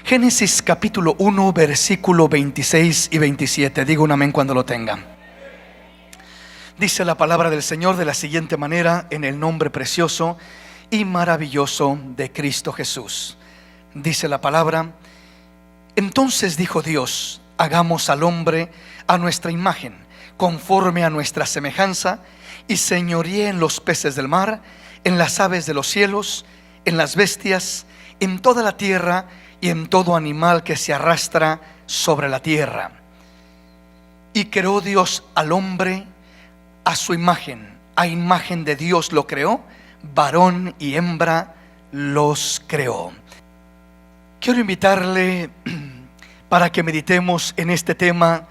Génesis capítulo 1, versículo 26 y 27. Diga un amén cuando lo tenga. Dice la palabra del Señor de la siguiente manera, en el nombre precioso y maravilloso de Cristo Jesús. Dice la palabra: entonces dijo Dios: hagamos al hombre a nuestra imagen, conforme a nuestra semejanza, y señoríe en los peces del mar, en las aves de los cielos, en las bestias, en toda la tierra, y en todo animal que se arrastra sobre la tierra. Y creó Dios al hombre a su imagen, a imagen de Dios lo creó, varón y hembra los creó. Quiero invitarle para que meditemos en este tema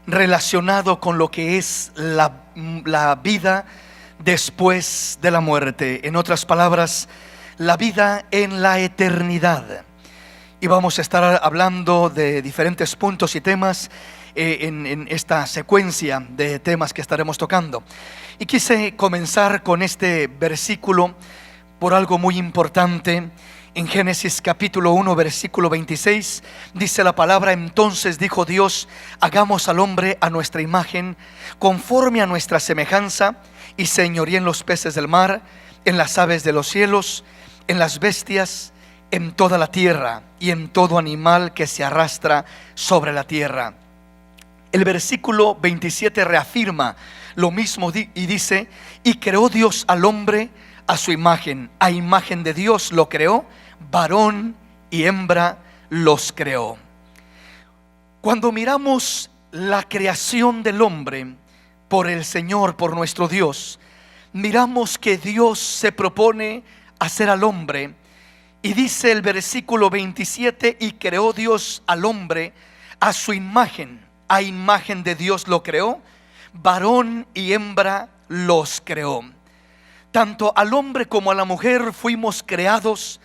relacionado con lo que es la vida después de la muerte. En otras palabras, la vida en la eternidad. Y vamos a estar hablando de diferentes puntos y temas en esta secuencia de temas que estaremos tocando. Y quise comenzar con este versículo por algo muy importante. En Génesis capítulo 1, versículo 26, dice la palabra: entonces dijo Dios: hagamos al hombre a nuestra imagen, conforme a nuestra semejanza, y señoríe en los peces del mar, en las aves de los cielos, en las bestias, en toda la tierra, y en todo animal que se arrastra sobre la tierra. El versículo 27 reafirma lo mismo y dice: y creó Dios al hombre a su imagen, a imagen de Dios lo creó, varón y hembra los creó. Cuando miramos la creación del hombre por el Señor, por nuestro Dios, miramos que Dios se propone hacer al hombre. Y dice el versículo 27: y creó Dios al hombre a su imagen, a imagen de Dios lo creó, varón y hembra los creó. Tanto al hombre como a la mujer fuimos creados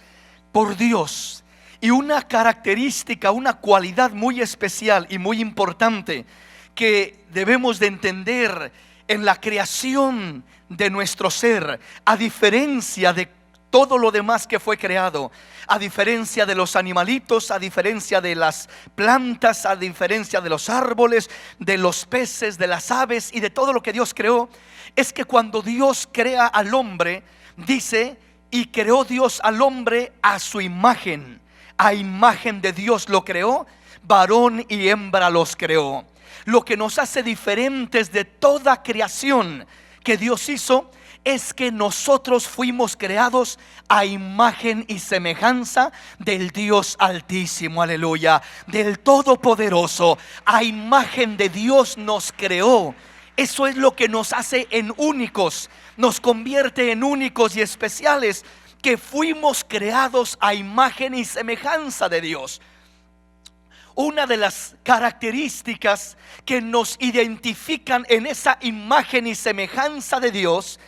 por Dios. Y una característica, una cualidad muy especial y muy importante que debemos de entender en la creación de nuestro ser, a diferencia de todo lo demás que fue creado, a diferencia de los animalitos, a diferencia de las plantas, a diferencia de los árboles, de los peces, de las aves y de todo lo que Dios creó, es que cuando Dios crea al hombre, dice: y creó Dios al hombre a su imagen, a imagen de Dios lo creó, varón y hembra los creó. Lo que nos hace diferentes de toda creación que Dios hizo es que nosotros fuimos creados a imagen y semejanza del Dios Altísimo, aleluya, del Todopoderoso. A imagen de Dios nos creó. Eso es lo que nos hace en únicos, nos convierte en únicos y especiales, que fuimos creados a imagen y semejanza de Dios. Una de las características que nos identifican en esa imagen y semejanza de Dios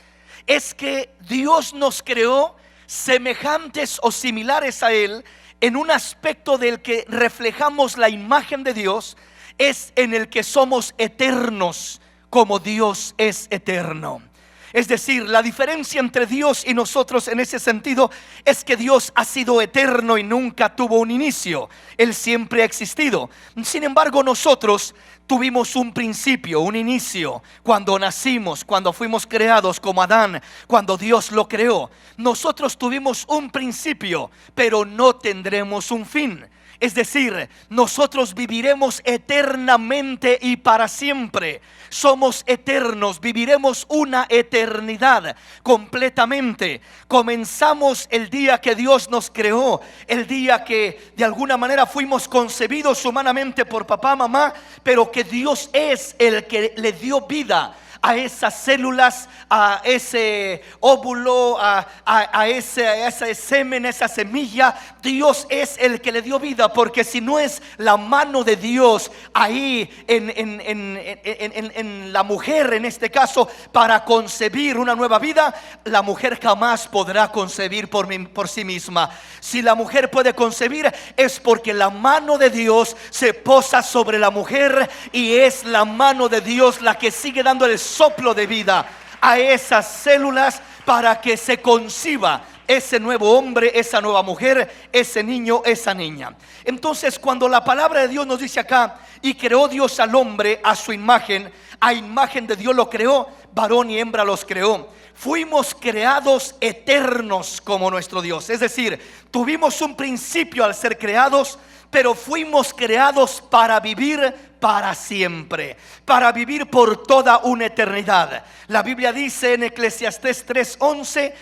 es que Dios nos creó semejantes o similares a Él en un aspecto del que reflejamos la imagen de Dios, es en el que somos eternos como Dios es eterno. Es decir, la diferencia entre Dios y nosotros en ese sentido es que Dios ha sido eterno y nunca tuvo un inicio. Él siempre ha existido. Sin embargo, nosotros tuvimos un principio, un inicio. Cuando nacimos, cuando fuimos creados como Adán, cuando Dios lo creó, nosotros tuvimos un principio, pero no tendremos un fin. Es decir, nosotros viviremos eternamente y para siempre. Somos eternos, viviremos una eternidad completamente. Comenzamos el día que Dios nos creó, el día que de alguna manera fuimos concebidos humanamente por papá, mamá, pero que Dios es el que le dio vida a esas células, a ese óvulo, a ese semen, esa semilla. Dios es el que le dio vida, porque si no es la mano de Dios ahí en la mujer, en este caso, para concebir una nueva vida, la mujer jamás podrá concebir por sí misma. Si la mujer puede concebir, es porque la mano de Dios se posa sobre la mujer, y es la mano de Dios la que sigue dando el soplo de vida a esas células para que se conciba ese nuevo hombre, esa nueva mujer, ese niño, esa niña. Entonces, cuando la palabra de Dios nos dice acá, y creó Dios al hombre a su imagen, a imagen de Dios lo creó, varón y hembra los creó. Fuimos creados eternos como nuestro Dios. Es decir, tuvimos un principio al ser creados, pero fuimos creados para vivir para siempre, para vivir por toda una eternidad. La Biblia dice en Eclesiastés 3:11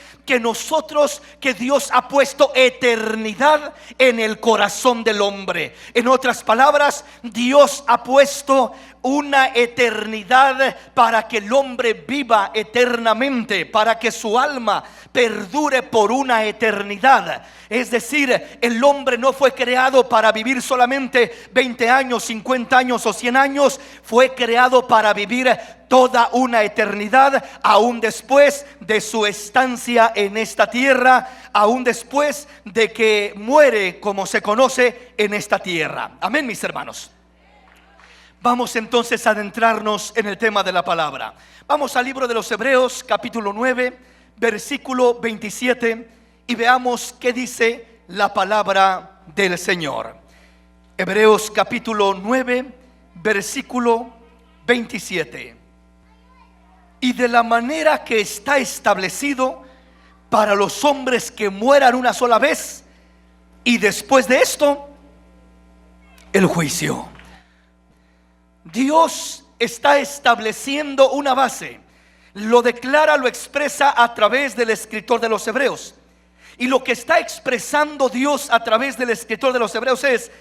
que Dios ha puesto eternidad en el corazón del hombre. En otras palabras, Dios ha puesto una eternidad para que el hombre viva eternamente, para que su alma perdure por una eternidad. Es decir, el hombre no fue creado para vivir solamente 20 años, 50 años o 100 años. Fue creado para vivir toda una eternidad, aún después de su estancia en esta tierra, aún después de que muere, como se conoce, en esta tierra. Amén, mis hermanos. Vamos entonces a adentrarnos en el tema de la palabra. Vamos al libro de los Hebreos, capítulo 9, versículo 27, y veamos qué dice la palabra del Señor. Hebreos capítulo 9, versículo 27. Y de la manera que está establecido para los hombres que mueran una sola vez, y después de esto, el juicio. Dios está estableciendo una base. Lo declara, lo expresa a través del escritor de los Hebreos. Y lo que está expresando Dios a través del escritor de los Hebreos es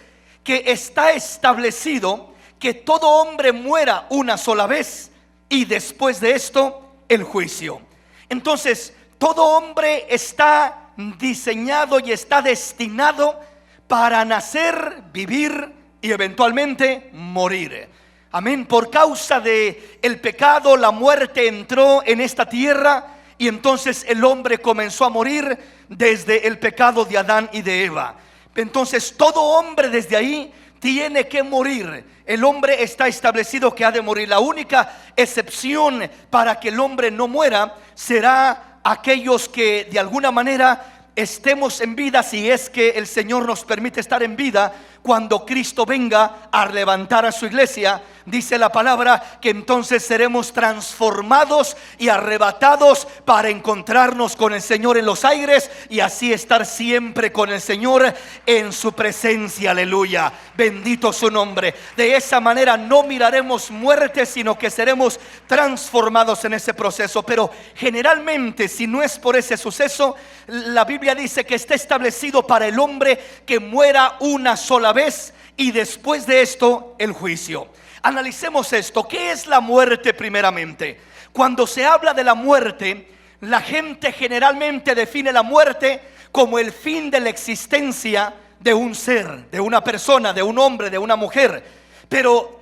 que está establecido que todo hombre muera una sola vez, y después de esto el juicio. Entonces, todo hombre está diseñado y está destinado para nacer, vivir y eventualmente morir. Amén. Por causa de el pecado, la muerte entró en esta tierra, y entonces el hombre comenzó a morir desde el pecado de Adán y de Eva. Entonces todo hombre desde ahí tiene que morir. El hombre está establecido que ha de morir. La única excepción para que el hombre no muera será aquellos que de alguna manera estemos en vida, si es que el Señor nos permite estar en vida cuando Cristo venga a levantar a su iglesia. Dice la palabra que entonces seremos transformados y arrebatados para encontrarnos con el Señor en los aires, y así estar siempre con el Señor en su presencia. Aleluya, bendito su nombre. De esa manera no miraremos muerte, sino que seremos transformados en ese proceso. Pero generalmente, si no es por ese suceso, la Biblia dice que está establecido para el hombre que muera una sola vez, y después de esto el juicio. Analicemos esto. ¿Qué es la muerte primeramente? Cuando se habla de la muerte, la gente generalmente define la muerte como el fin de la existencia de un ser, de una persona, de un hombre, de una mujer. Pero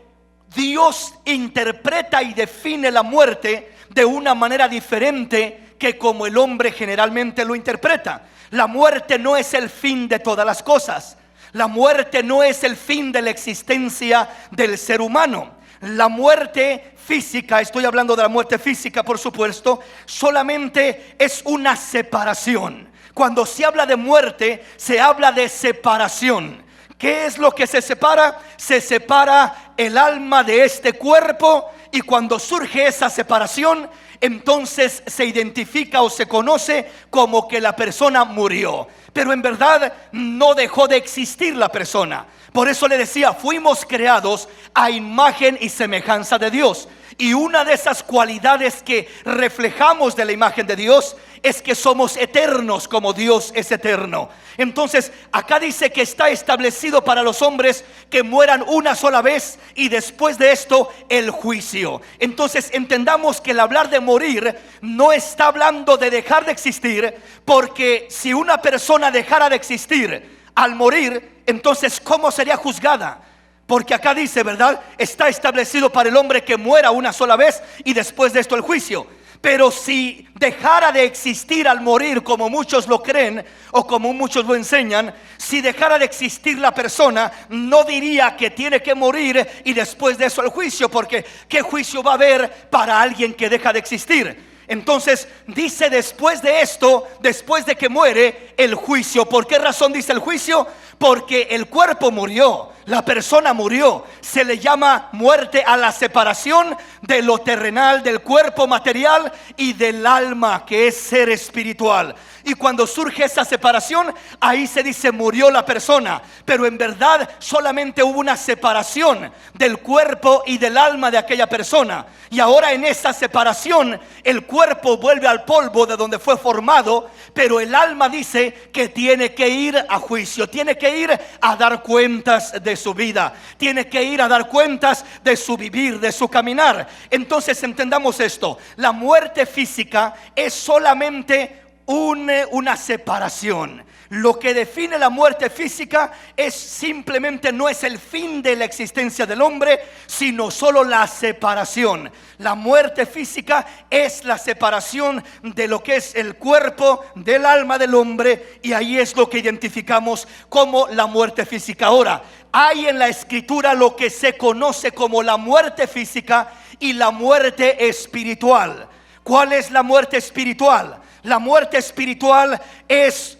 Dios interpreta y define la muerte de una manera diferente que como el hombre generalmente lo interpreta. La muerte no es el fin de todas las cosas. La muerte no es el fin de la existencia del ser humano. La muerte física, estoy hablando de la muerte física, por supuesto, solamente es una separación. Cuando se habla de muerte, se habla de separación. ¿Qué es lo que se separa? Se separa el alma de este cuerpo, y cuando surge esa separación, entonces se identifica o se conoce como que la persona murió. Pero en verdad no dejó de existir la persona. Por eso le decía, fuimos creados a imagen y semejanza de Dios. Y una de esas cualidades que reflejamos de la imagen de Dios es que somos eternos como Dios es eterno. Entonces acá dice que está establecido para los hombres que mueran una sola vez, y después de esto el juicio. Entonces entendamos que el hablar de morir no está hablando de dejar de existir, porque si una persona dejara de existir al morir, entonces ¿cómo sería juzgada? Porque acá dice, ¿verdad? Está establecido para el hombre que muera una sola vez, y después de esto el juicio. Pero si dejara de existir al morir, como muchos lo creen o como muchos lo enseñan, si dejara de existir la persona, no diría que tiene que morir y después de eso el juicio, porque ¿qué juicio va a haber para alguien que deja de existir? Entonces dice después de esto, después de que muere, el juicio. ¿Por qué razón dice el juicio? Porque el cuerpo murió, la persona murió. Se le llama muerte a la separación de lo terrenal, del cuerpo material y del alma, que es ser espiritual. Y cuando surge esa separación, ahí se dice murió la persona. Pero en verdad solamente hubo una separación del cuerpo y del alma de aquella persona. Y ahora en esa separación el cuerpo vuelve al polvo de donde fue formado, pero el alma dice que tiene que ir a juicio, tiene que ir a dar cuentas de su vida, tiene que ir a dar cuentas de su vivir, de su caminar. Entonces entendamos esto: la muerte física es solamente una separación. Lo que define la muerte física es simplemente, no es el fin de la existencia del hombre, sino solo la separación. La muerte física es la separación de lo que es el cuerpo del alma del hombre, y ahí es lo que identificamos como la muerte física. Ahora, hay en la escritura lo que se conoce como la muerte física y la muerte espiritual. ¿Cuál es la muerte espiritual? La muerte espiritual es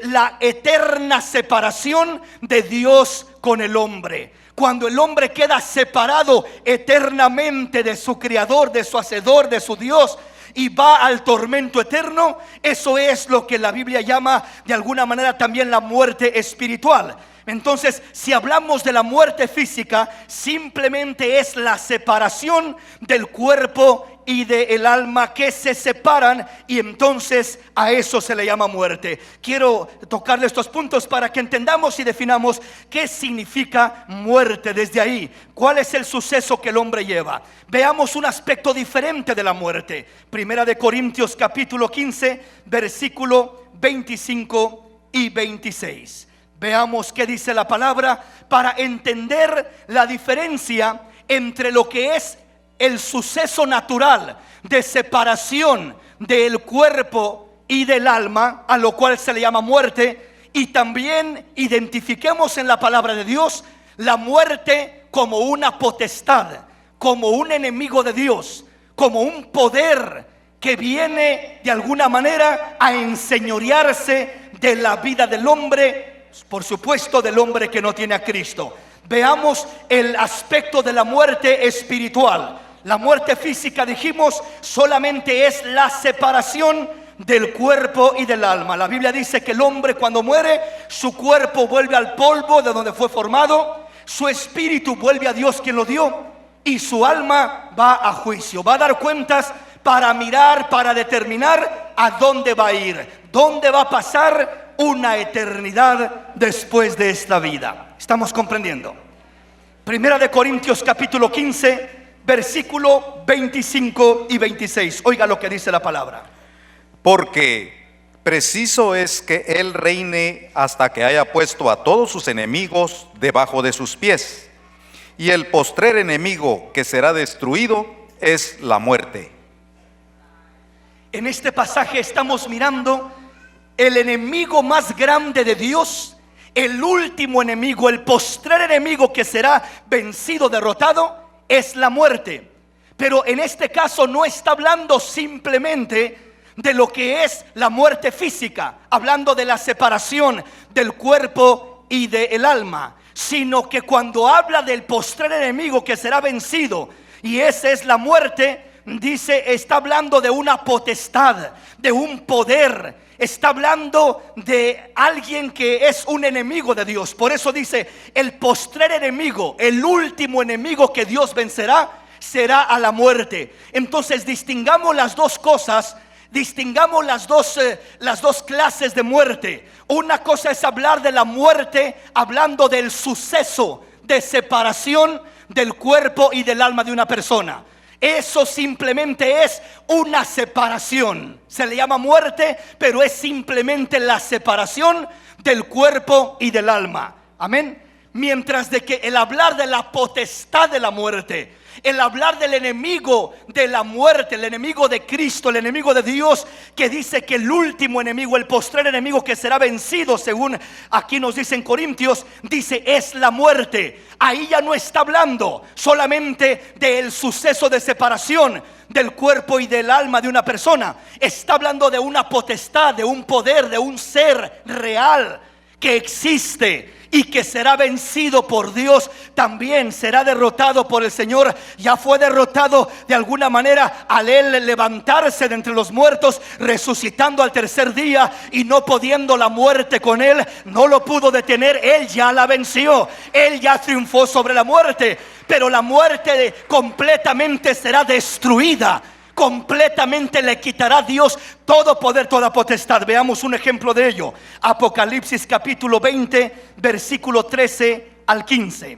la eterna separación de Dios con el hombre. Cuando el hombre queda separado eternamente de su creador, de su hacedor, de su Dios, y va al tormento eterno, eso es lo que la Biblia llama de alguna manera también la muerte espiritual. Entonces, si hablamos de la muerte física, simplemente es la separación del cuerpo y del alma, que se separan, y entonces a eso se le llama muerte. Quiero tocarle estos puntos para que entendamos y definamos qué significa muerte desde ahí. ¿Cuál es el suceso que el hombre lleva? Veamos un aspecto diferente de la muerte. Primera de Corintios capítulo 15, versículo 25 y 26. Veamos qué dice la palabra para entender la diferencia entre lo que es el suceso natural de separación del cuerpo y del alma, a lo cual se le llama muerte, y también identifiquemos en la palabra de Dios la muerte como una potestad, como un enemigo de Dios, como un poder que viene de alguna manera a enseñorearse de la vida del hombre, por supuesto del hombre que no tiene a Cristo. Veamos el aspecto de la muerte espiritual. La muerte física, dijimos, solamente es la separación del cuerpo y del alma. La Biblia dice que el hombre cuando muere, su cuerpo vuelve al polvo de donde fue formado, su espíritu vuelve a Dios quien lo dio, y su alma va a juicio, va a dar cuentas para mirar, para determinar a dónde va a ir, dónde va a pasar una eternidad después de esta vida. ¿Estamos comprendiendo? Primera de Corintios capítulo 15, versículo 25 y 26. Oiga lo que dice la palabra. Porque preciso es que Él reine hasta que haya puesto a todos sus enemigos debajo de sus pies. Y el postrer enemigo que será destruido es la muerte. En este pasaje estamos mirando el enemigo más grande de Dios, el último enemigo, el postrer enemigo que será vencido, derrotado, es la muerte. Pero en este caso no está hablando simplemente de lo que es la muerte física, hablando de la separación del cuerpo y del alma, sino que cuando habla del postrer enemigo que será vencido, y esa es la muerte, dice, está hablando de una potestad, de un poder, está hablando de alguien que es un enemigo de Dios. Por eso dice, el postrer enemigo, el último enemigo que Dios vencerá, será a la muerte. Entonces distingamos las dos cosas, distingamos las dos clases de muerte. Una cosa es hablar de la muerte, hablando del suceso de separación del cuerpo y del alma de una persona. Eso simplemente es una separación. Se le llama muerte, pero es simplemente la separación del cuerpo y del alma. Amén. Mientras de que el hablar de la potestad de la muerte, El hablar del enemigo de la muerte, el enemigo de Cristo, el enemigo de Dios, que dice que el último enemigo, el postrer enemigo que será vencido, según aquí nos dice en Corintios, dice es la muerte. Ahí ya no está hablando solamente del suceso de separación del cuerpo y del alma de una persona. Está hablando de una potestad, de un poder, de un ser real que existe y que será vencido por Dios. También será derrotado por el Señor. Ya fue derrotado de alguna manera al él levantarse de entre los muertos, resucitando al tercer día, y no pudiendo la muerte con él, no lo pudo detener. Él ya la venció, él ya triunfó sobre la muerte. Pero la muerte completamente será destruida. Completamente le quitará Dios todo poder, toda potestad. Veamos un ejemplo de ello. Apocalipsis capítulo 20, versículo 13 al 15.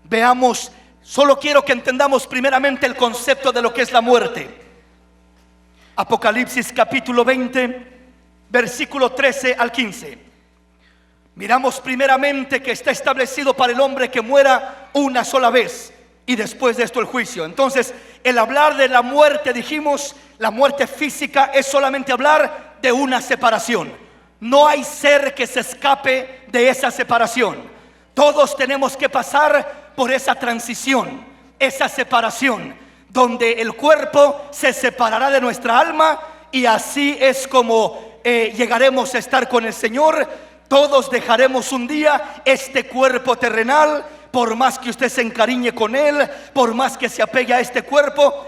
Veamos, solo quiero que entendamos primeramente el concepto de lo que es la muerte. Apocalipsis capítulo 20, versículo 13 al 15. Miramos primeramente que está establecido para el hombre que muera una sola vez, y después de esto el juicio. Entonces, el hablar de la muerte, dijimos, la muerte física es solamente hablar de una separación. No hay ser que se escape de esa separación. Todos tenemos que pasar por esa transición, esa separación, donde el cuerpo se separará de nuestra alma, y así es como llegaremos a estar con el Señor. Todos dejaremos un día este cuerpo terrenal. Por más que usted se encariñe con él, por más que se apegue a este cuerpo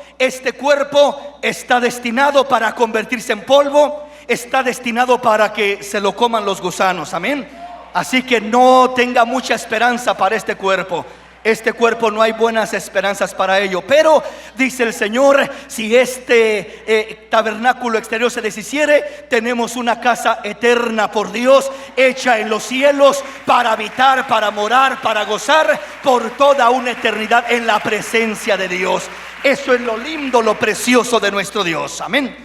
está destinado para convertirse en polvo, está destinado para que se lo coman los gusanos, amén. Así que no tenga mucha esperanza para este cuerpo. Este cuerpo no hay buenas esperanzas para ello. Pero dice el Señor, si este tabernáculo exterior se deshiciere, tenemos una casa eterna por Dios, hecha en los cielos, para habitar, para morar, para gozar por toda una eternidad en la presencia de Dios. Eso es lo lindo, lo precioso de nuestro Dios, amén.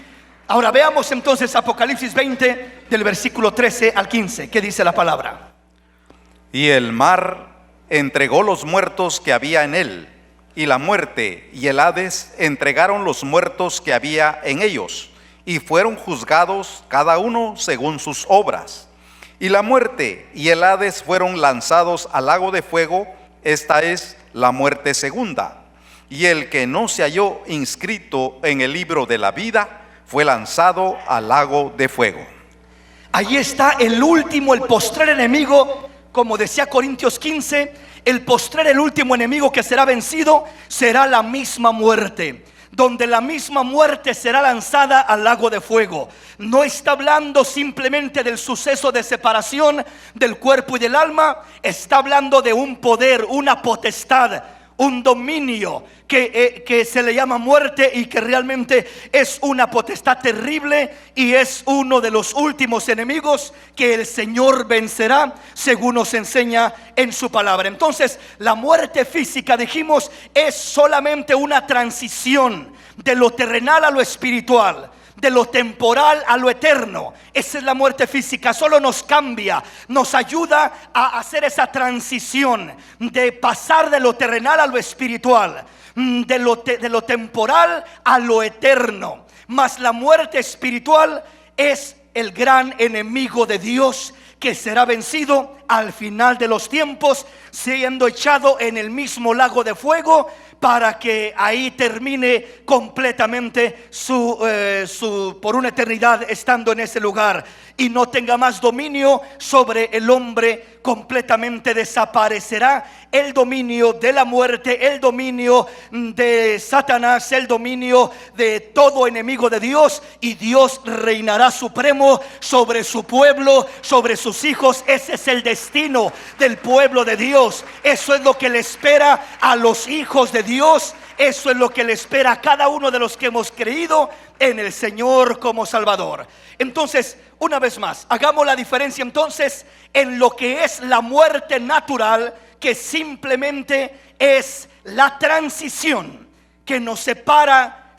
Ahora veamos entonces Apocalipsis 20 del versículo 13 al 15. ¿Qué dice la palabra? Y el mar entregó los muertos que había en él, y la muerte y el Hades entregaron los muertos que había en ellos, y fueron juzgados cada uno según sus obras. Y la muerte y el Hades fueron lanzados al lago de fuego. Esta es la muerte segunda. Y el que no se halló inscrito en el libro de la vida fue lanzado al lago de fuego. Ahí está el último, el postrer enemigo. Como decía Corintios 15, el postrer, el último enemigo que será vencido será la misma muerte, donde la misma muerte será lanzada al lago de fuego. No está hablando simplemente del suceso de separación del cuerpo y del alma, está hablando de un poder, una potestad, un dominio que se le llama muerte, y que realmente es una potestad terrible, y es uno de los últimos enemigos que el Señor vencerá, según nos enseña en su palabra. Entonces, la muerte física, dijimos, es solamente una transición de lo terrenal a lo espiritual, de lo temporal a lo eterno. Esa es la muerte física. Solo nos cambia, nos ayuda a hacer esa transición de pasar de lo terrenal a lo espiritual, de lo temporal a lo eterno. Mas la muerte espiritual es el gran enemigo de Dios, que será vencido al final de los tiempos, siendo echado en el mismo lago de fuego, para que ahí termine completamente por una eternidad estando en ese lugar, y no tenga más dominio sobre el hombre. Completamente desaparecerá el dominio de la muerte, el dominio de Satanás, el dominio de todo enemigo de Dios, y Dios reinará supremo sobre su pueblo, sobre sus hijos. Ese es el destino del pueblo de Dios. Eso es lo que le espera a los hijos de Dios. Eso es lo que le espera a cada uno de los que hemos creído en el Señor como Salvador. Entonces, una vez más, hagamos la diferencia entonces en lo que es la muerte natural, que simplemente es la transición que nos separa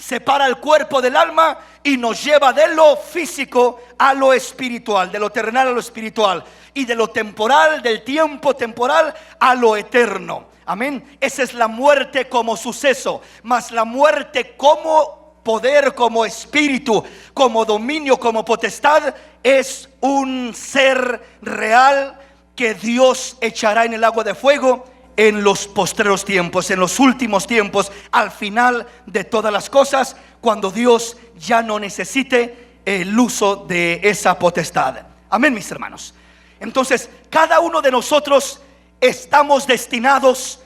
el cuerpo del alma y nos lleva de lo físico a lo espiritual, de lo terrenal a lo espiritual, y de lo temporal, del tiempo temporal, a lo eterno. Amén. Esa es la muerte como suceso, mas la muerte como poder, como espíritu, como dominio, como potestad, es un ser real que Dios echará en el agua de fuego en los postreros tiempos, en los últimos tiempos, al final de todas las cosas, cuando Dios ya no necesite el uso de esa potestad. Amén, mis hermanos. Entonces, cada uno de nosotros estamos destinados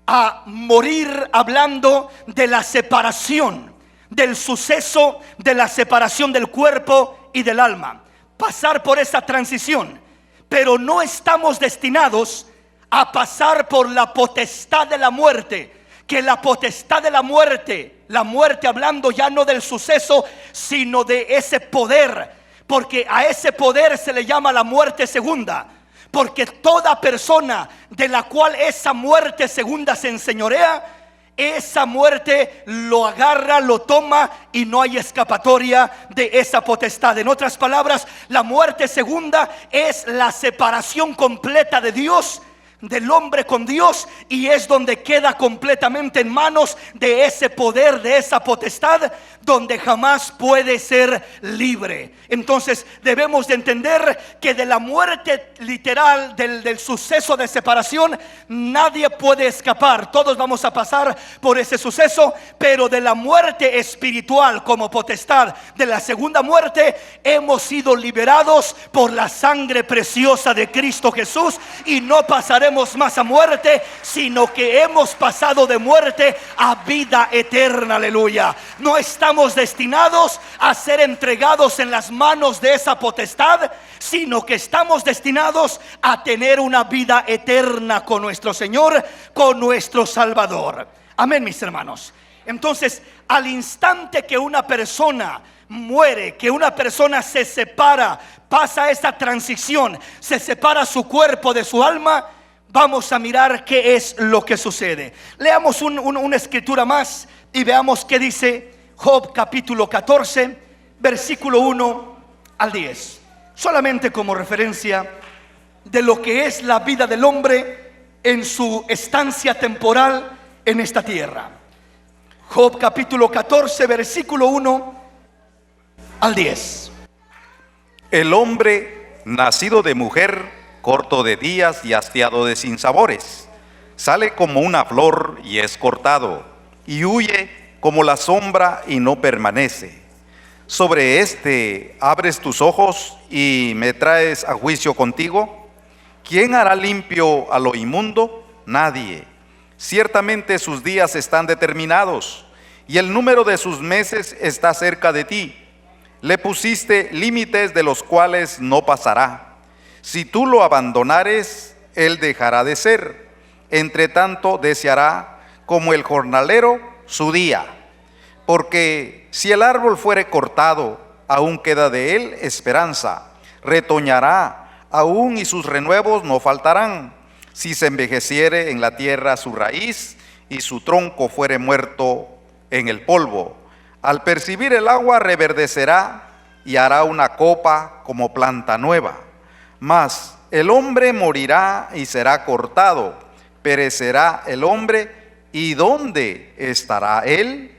a morir hablando de la separación, del suceso de la separación del cuerpo y del alma, pasar por esa transición. Pero no estamos destinados a pasar por la potestad de la muerte, que la potestad de la muerte hablando ya no del suceso, sino de ese poder, porque a ese poder se le llama la muerte segunda. Porque toda persona de la cual esa muerte segunda se enseñorea, esa muerte lo agarra, lo toma y no hay escapatoria de esa potestad. En otras palabras, la muerte segunda es la separación completa de Dios, del hombre con Dios, y es donde queda completamente en manos de ese poder, de esa potestad, donde jamás puede ser libre. Entonces debemos de entender que de la muerte literal, del suceso de separación, nadie puede escapar. Todos vamos a pasar por ese suceso, pero de la muerte espiritual como potestad, de la segunda muerte, hemos sido liberados por la sangre preciosa de Cristo Jesús, y no pasaremos más a muerte, sino que hemos pasado de muerte a vida eterna. Aleluya. No estamos destinados a ser entregados en las manos de esa potestad, sino que estamos destinados a tener una vida eterna con nuestro Señor, con nuestro Salvador. Amén, mis hermanos. Entonces, al instante que una persona muere, que una persona se separa, pasa esa transición, se separa su cuerpo de su alma, vamos a mirar qué es lo que sucede. Leamos una escritura más y veamos qué dice Job capítulo 14, versículo 1 al 10. Solamente como referencia de lo que es la vida del hombre en su estancia temporal en esta tierra. Job capítulo 14, versículo 1 al 10. El hombre nacido de mujer, corto de días y hastiado de sinsabores, sale como una flor y es cortado, y huye como la sombra y no permanece. Sobre este abres tus ojos y me traes a juicio contigo. ¿Quién hará limpio a lo inmundo? Nadie. Ciertamente sus días están determinados, y el número de sus meses está cerca de ti. Le pusiste límites de los cuales no pasará. Si tú lo abandonares, él dejará de ser. Entre tanto deseará como el jornalero su día. Porque si el árbol fuere cortado, aún queda de él esperanza. Retoñará aún y sus renuevos no faltarán. Si se envejeciere en la tierra su raíz y su tronco fuere muerto en el polvo, al percibir el agua reverdecerá y hará una copa como planta nueva. Mas el hombre morirá y será cortado, perecerá el hombre, ¿y dónde estará él?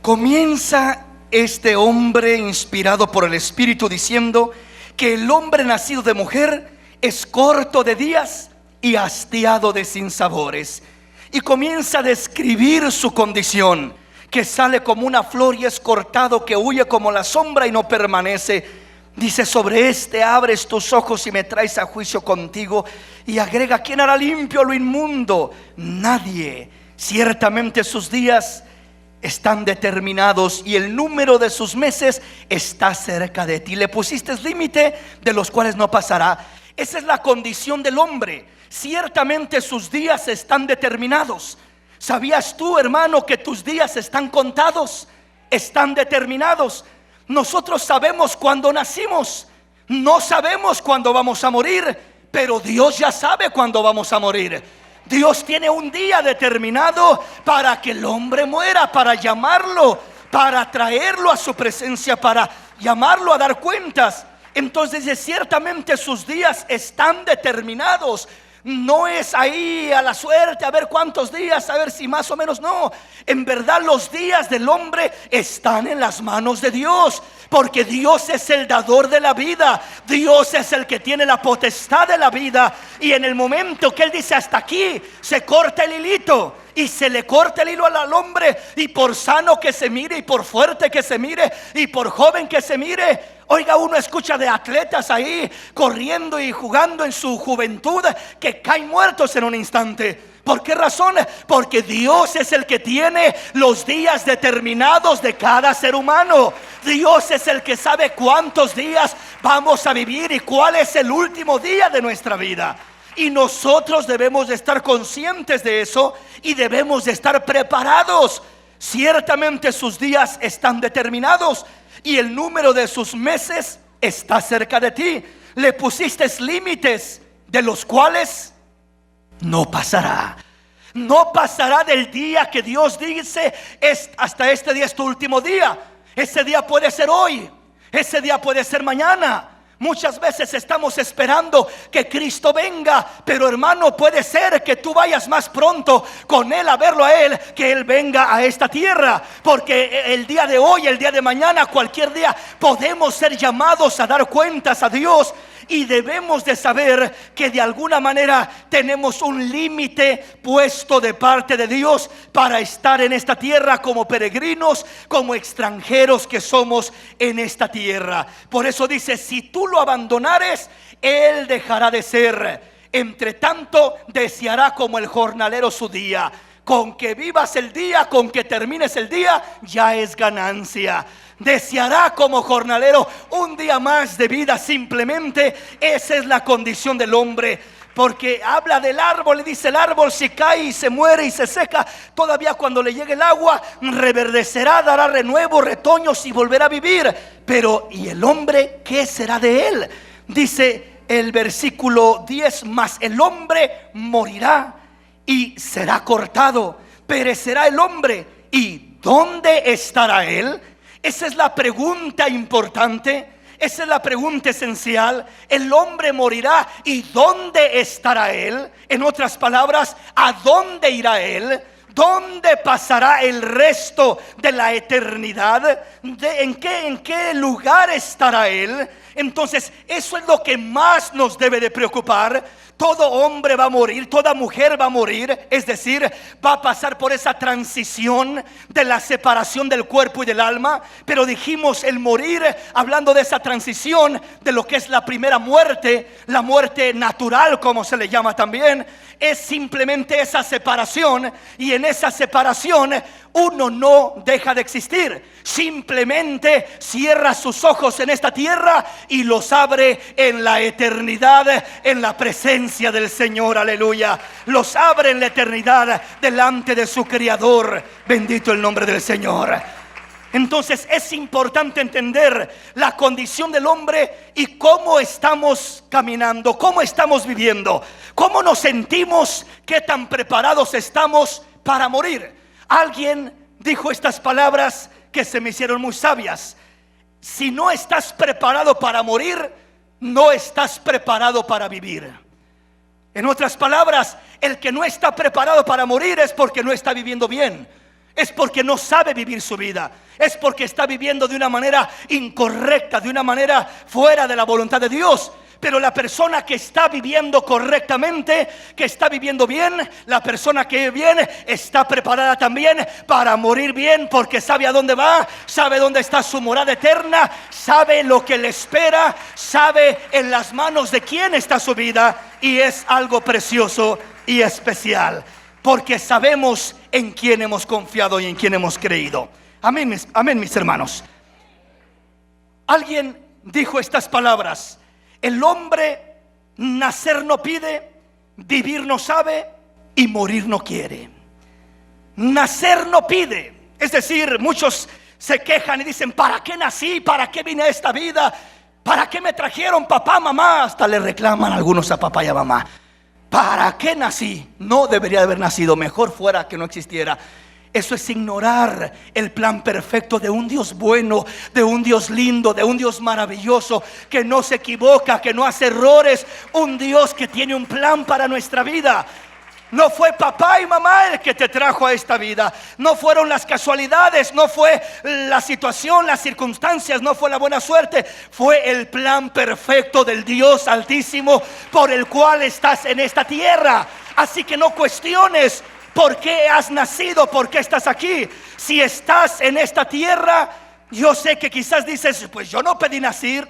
Comienza este hombre inspirado por el Espíritu diciendo que el hombre nacido de mujer es corto de días y hastiado de sinsabores, y comienza a describir su condición, que sale como una flor y es cortado, que huye como la sombra y no permanece. Dice: sobre este abres tus ojos y me traes a juicio contigo. Y agrega: ¿quién hará limpio lo inmundo? Nadie. Ciertamente sus días están determinados y el número de sus meses está cerca de ti. Le pusiste límite de los cuales no pasará. Esa es la condición del hombre. Ciertamente sus días están determinados. ¿Sabías tú, hermano, que tus días están contados? Están determinados. Nosotros sabemos cuándo nacimos, no sabemos cuándo vamos a morir, pero Dios ya sabe cuándo vamos a morir. Dios tiene un día determinado para que el hombre muera, para llamarlo, para traerlo a su presencia, para llamarlo a dar cuentas. Entonces ciertamente sus días están determinados. No es ahí a la suerte, a ver cuántos días, a ver si más o menos. No, en verdad los días del hombre están en las manos de Dios, porque Dios es el dador de la vida. Dios es el que tiene la potestad de la vida. Y en el momento que Él dice hasta aquí, se corta el hilito. Y se le corta el hilo al hombre. Y por sano que se mire, y por fuerte que se mire, y por joven que se mire. Oiga, uno escucha de atletas ahí corriendo y jugando en su juventud que caen muertos en un instante. ¿Por qué razón? Porque Dios es el que tiene los días determinados de cada ser humano. Dios es el que sabe cuántos días vamos a vivir y cuál es el último día de nuestra vida. Y nosotros debemos de estar conscientes de eso y debemos de estar preparados. Ciertamente sus días están determinados y el número de sus meses está cerca de ti. Le pusiste límites de los cuales no pasará. No pasará del día que Dios dice hasta este día es tu último día. Ese día puede ser hoy, ese día puede ser mañana. Muchas veces estamos esperando que Cristo venga, pero hermano, puede ser que tú vayas más pronto con Él a verlo a Él, que Él venga a esta tierra. Porque el día de hoy, el día de mañana, cualquier día podemos ser llamados a dar cuentas a Dios. Y debemos de saber que de alguna manera tenemos un límite puesto de parte de Dios para estar en esta tierra como peregrinos, como extranjeros que somos en esta tierra. Por eso dice, si tú lo abandonares, Él dejará de ser. Entre tanto, deseará como el jornalero su día. Con que vivas el día, con que termines el día, ya es ganancia. Deseará como jornalero un día más de vida. Simplemente esa es la condición del hombre. Porque habla del árbol y dice: el árbol si cae y se muere y se seca, todavía cuando le llegue el agua reverdecerá, dará renuevo, retoños y volverá a vivir. Pero ¿y el hombre qué será de él? Dice el versículo 10: mas el hombre morirá y será cortado, perecerá el hombre. ¿Y dónde estará él? Esa es la pregunta importante. Esa es la pregunta esencial. El hombre morirá, ¿y dónde estará él? En otras palabras, ¿a dónde irá él? ¿Dónde pasará el resto de la eternidad? ¿En qué lugar estará él? Entonces, eso es lo que más nos debe de preocupar. Todo hombre va a morir, toda mujer va a morir. Es decir, va a pasar por esa transición de la separación del cuerpo y del alma. Pero dijimos el morir, hablando de esa transición de lo que es la primera muerte, la muerte natural como se le llama también, es simplemente esa separación. Y en esa separación uno no deja de existir. Simplemente cierra sus ojos en esta tierra y los abre en la eternidad, en la presencia del Señor. Aleluya. Los abre en la eternidad delante de su Creador. Bendito el nombre del Señor. Entonces es importante entender la condición del hombre y cómo estamos caminando, cómo estamos viviendo, cómo nos sentimos, qué tan preparados estamos para morir. Alguien dijo estas palabras que se me hicieron muy sabias: si no estás preparado para morir, no estás preparado para vivir. En otras palabras, el que no está preparado para morir es porque no está viviendo bien. Es porque no sabe vivir su vida. Es porque está viviendo de una manera incorrecta, de una manera fuera de la voluntad de Dios. Pero la persona que está viviendo correctamente, que está viviendo bien, la persona que vive bien, está preparada también para morir bien, porque sabe a dónde va, sabe dónde está su morada eterna, sabe lo que le espera, sabe en las manos de quién está su vida. Y es algo precioso y especial, porque sabemos en quién hemos confiado y en quién hemos creído. Amén, amén, mis hermanos. Alguien dijo estas palabras: el hombre nacer no pide, vivir no sabe y morir no quiere. Nacer no pide. Es decir, muchos se quejan y dicen: ¿para qué nací? ¿Para qué vine a esta vida? ¿Para qué me trajeron papá, mamá? Hasta le reclaman algunos a papá y a mamá: ¿para qué nací? No debería haber nacido, mejor fuera que no existiera. Eso es ignorar el plan perfecto de un Dios bueno, de un Dios lindo, de un Dios maravilloso, que no se equivoca, que no hace errores. Un Dios que tiene un plan para nuestra vida. No fue papá y mamá el que te trajo a esta vida. No fueron las casualidades, no fue la situación, las circunstancias, no fue la buena suerte. Fue el plan perfecto del Dios Altísimo por el cual estás en esta tierra. Así que no cuestiones por qué has nacido, por qué estás aquí. Si estás en esta tierra, yo sé que quizás dices, pues yo no pedí nacer.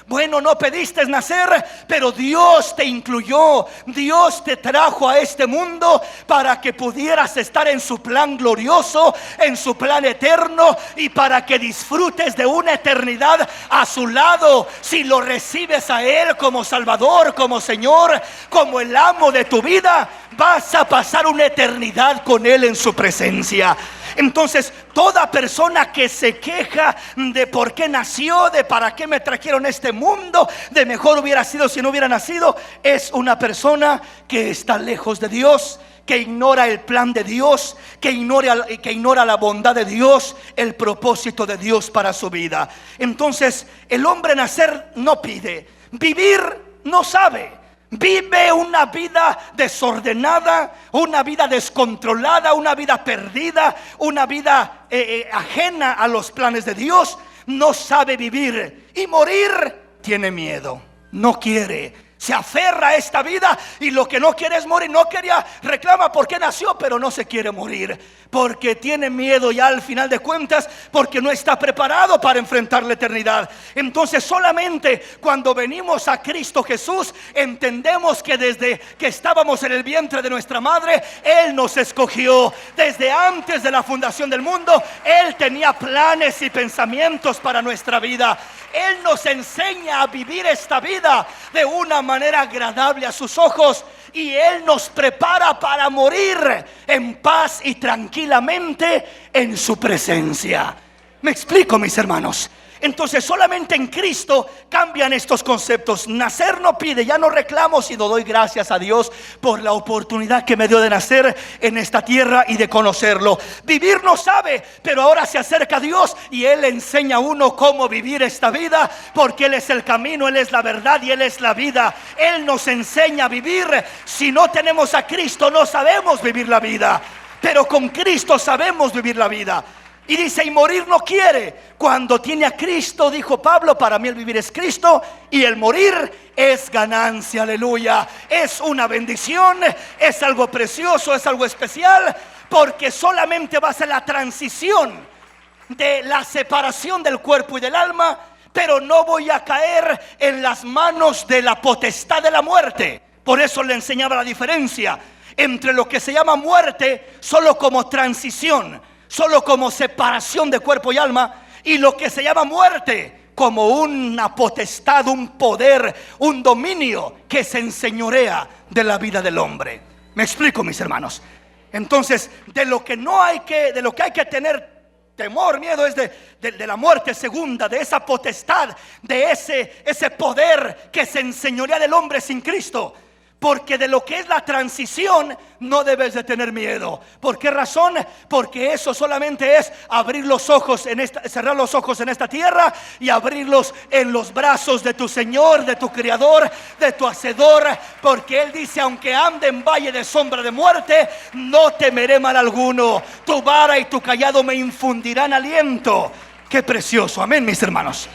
Bueno, no pediste nacer, pero Dios te incluyó. Dios te trajo a este mundo para que pudieras estar en su plan glorioso, en su plan eterno, y para que disfrutes de una eternidad a su lado. Si lo recibes a Él como Salvador, como Señor, como el amo de tu vida, vas a pasar una eternidad con Él en su presencia. Entonces, toda persona que se queja de por qué nació, de para qué me trajeron a este mundo, de mejor hubiera sido si no hubiera nacido, es una persona que está lejos de Dios, que ignora el plan de Dios, que ignora la bondad de Dios, el propósito de Dios para su vida. Entonces, el hombre nacer no pide, vivir no sabe. Vive una vida desordenada, una vida descontrolada, una vida perdida, una vida ajena a los planes de Dios. No sabe vivir, y morir tiene miedo, no quiere. Se aferra a esta vida y lo que no quiere es morir. No quería, reclama por qué nació, pero no se quiere morir, porque tiene miedo ya al final de cuentas, porque no está preparado para enfrentar la eternidad. Entonces solamente cuando venimos a Cristo Jesús entendemos que desde que estábamos en el vientre de nuestra madre, Él nos escogió. Desde antes de la fundación del mundo, Él tenía planes y pensamientos para nuestra vida. Él nos enseña a vivir esta vida de una manera agradable a sus ojos, y Él nos prepara para morir en paz y tranquilamente en su presencia. ¿Me explico, mis hermanos? Entonces solamente en Cristo cambian estos conceptos. Nacer no pide, ya no reclamo, sino doy gracias a Dios por la oportunidad que me dio de nacer en esta tierra y de conocerlo. Vivir no sabe, pero ahora se acerca a Dios y Él le enseña a uno cómo vivir esta vida, porque Él es el camino, Él es la verdad y Él es la vida. Él nos enseña a vivir. Si no tenemos a Cristo, no sabemos vivir la vida, pero con Cristo sabemos vivir la vida. Y dice, y morir no quiere. Cuando tiene a Cristo, dijo Pablo, para mí el vivir es Cristo y el morir es ganancia. Aleluya. Es una bendición, es algo precioso, es algo especial, porque solamente va a ser la transición de la separación del cuerpo y del alma. Pero no voy a caer en las manos de la potestad de la muerte. Por eso le enseñaba la diferencia entre lo que se llama muerte solo como transición, solo como separación de cuerpo y alma, y lo que se llama muerte como una potestad, un poder, un dominio que se enseñorea de la vida del hombre. ¿Me explico, mis hermanos? Entonces, de lo que hay que tener temor, miedo, es de la muerte segunda, de esa potestad, de ese poder que se enseñorea del hombre sin Cristo. Porque de lo que es la transición no debes de tener miedo. ¿Por qué razón? Porque eso solamente es abrir los ojos cerrar los ojos en esta tierra y abrirlos en los brazos de tu Señor, de tu Creador, de tu Hacedor. Porque Él dice, aunque ande en valle de sombra de muerte, no temeré mal alguno. Tu vara y tu cayado me infundirán aliento. Qué precioso, amén, mis hermanos.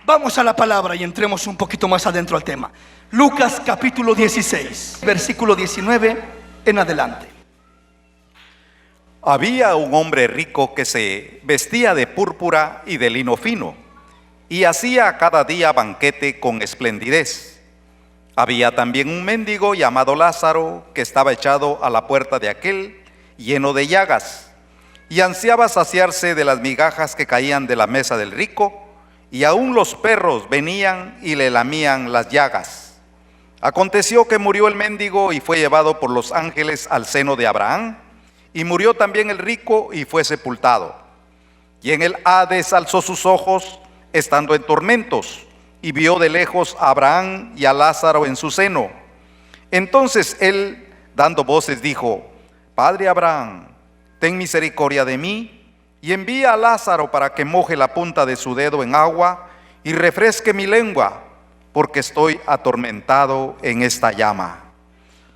Vamos a la palabra y entremos un poquito más adentro al tema. Lucas capítulo 16, versículo 19 en adelante. Había un hombre rico que se vestía de púrpura y de lino fino, y hacía cada día banquete con esplendidez. Había también un mendigo llamado Lázaro, que estaba echado a la puerta de aquel, lleno de llagas, y ansiaba saciarse de las migajas que caían de la mesa del rico, y aún los perros venían y le lamían las llagas. Aconteció que murió el mendigo y fue llevado por los ángeles al seno de Abraham, y murió también el rico y fue sepultado. Y en el Hades alzó sus ojos, estando en tormentos, y vio de lejos a Abraham y a Lázaro en su seno. Entonces él, dando voces, dijo: Padre Abraham, ten misericordia de mí, y envía a Lázaro para que moje la punta de su dedo en agua y refresque mi lengua, porque estoy atormentado en esta llama.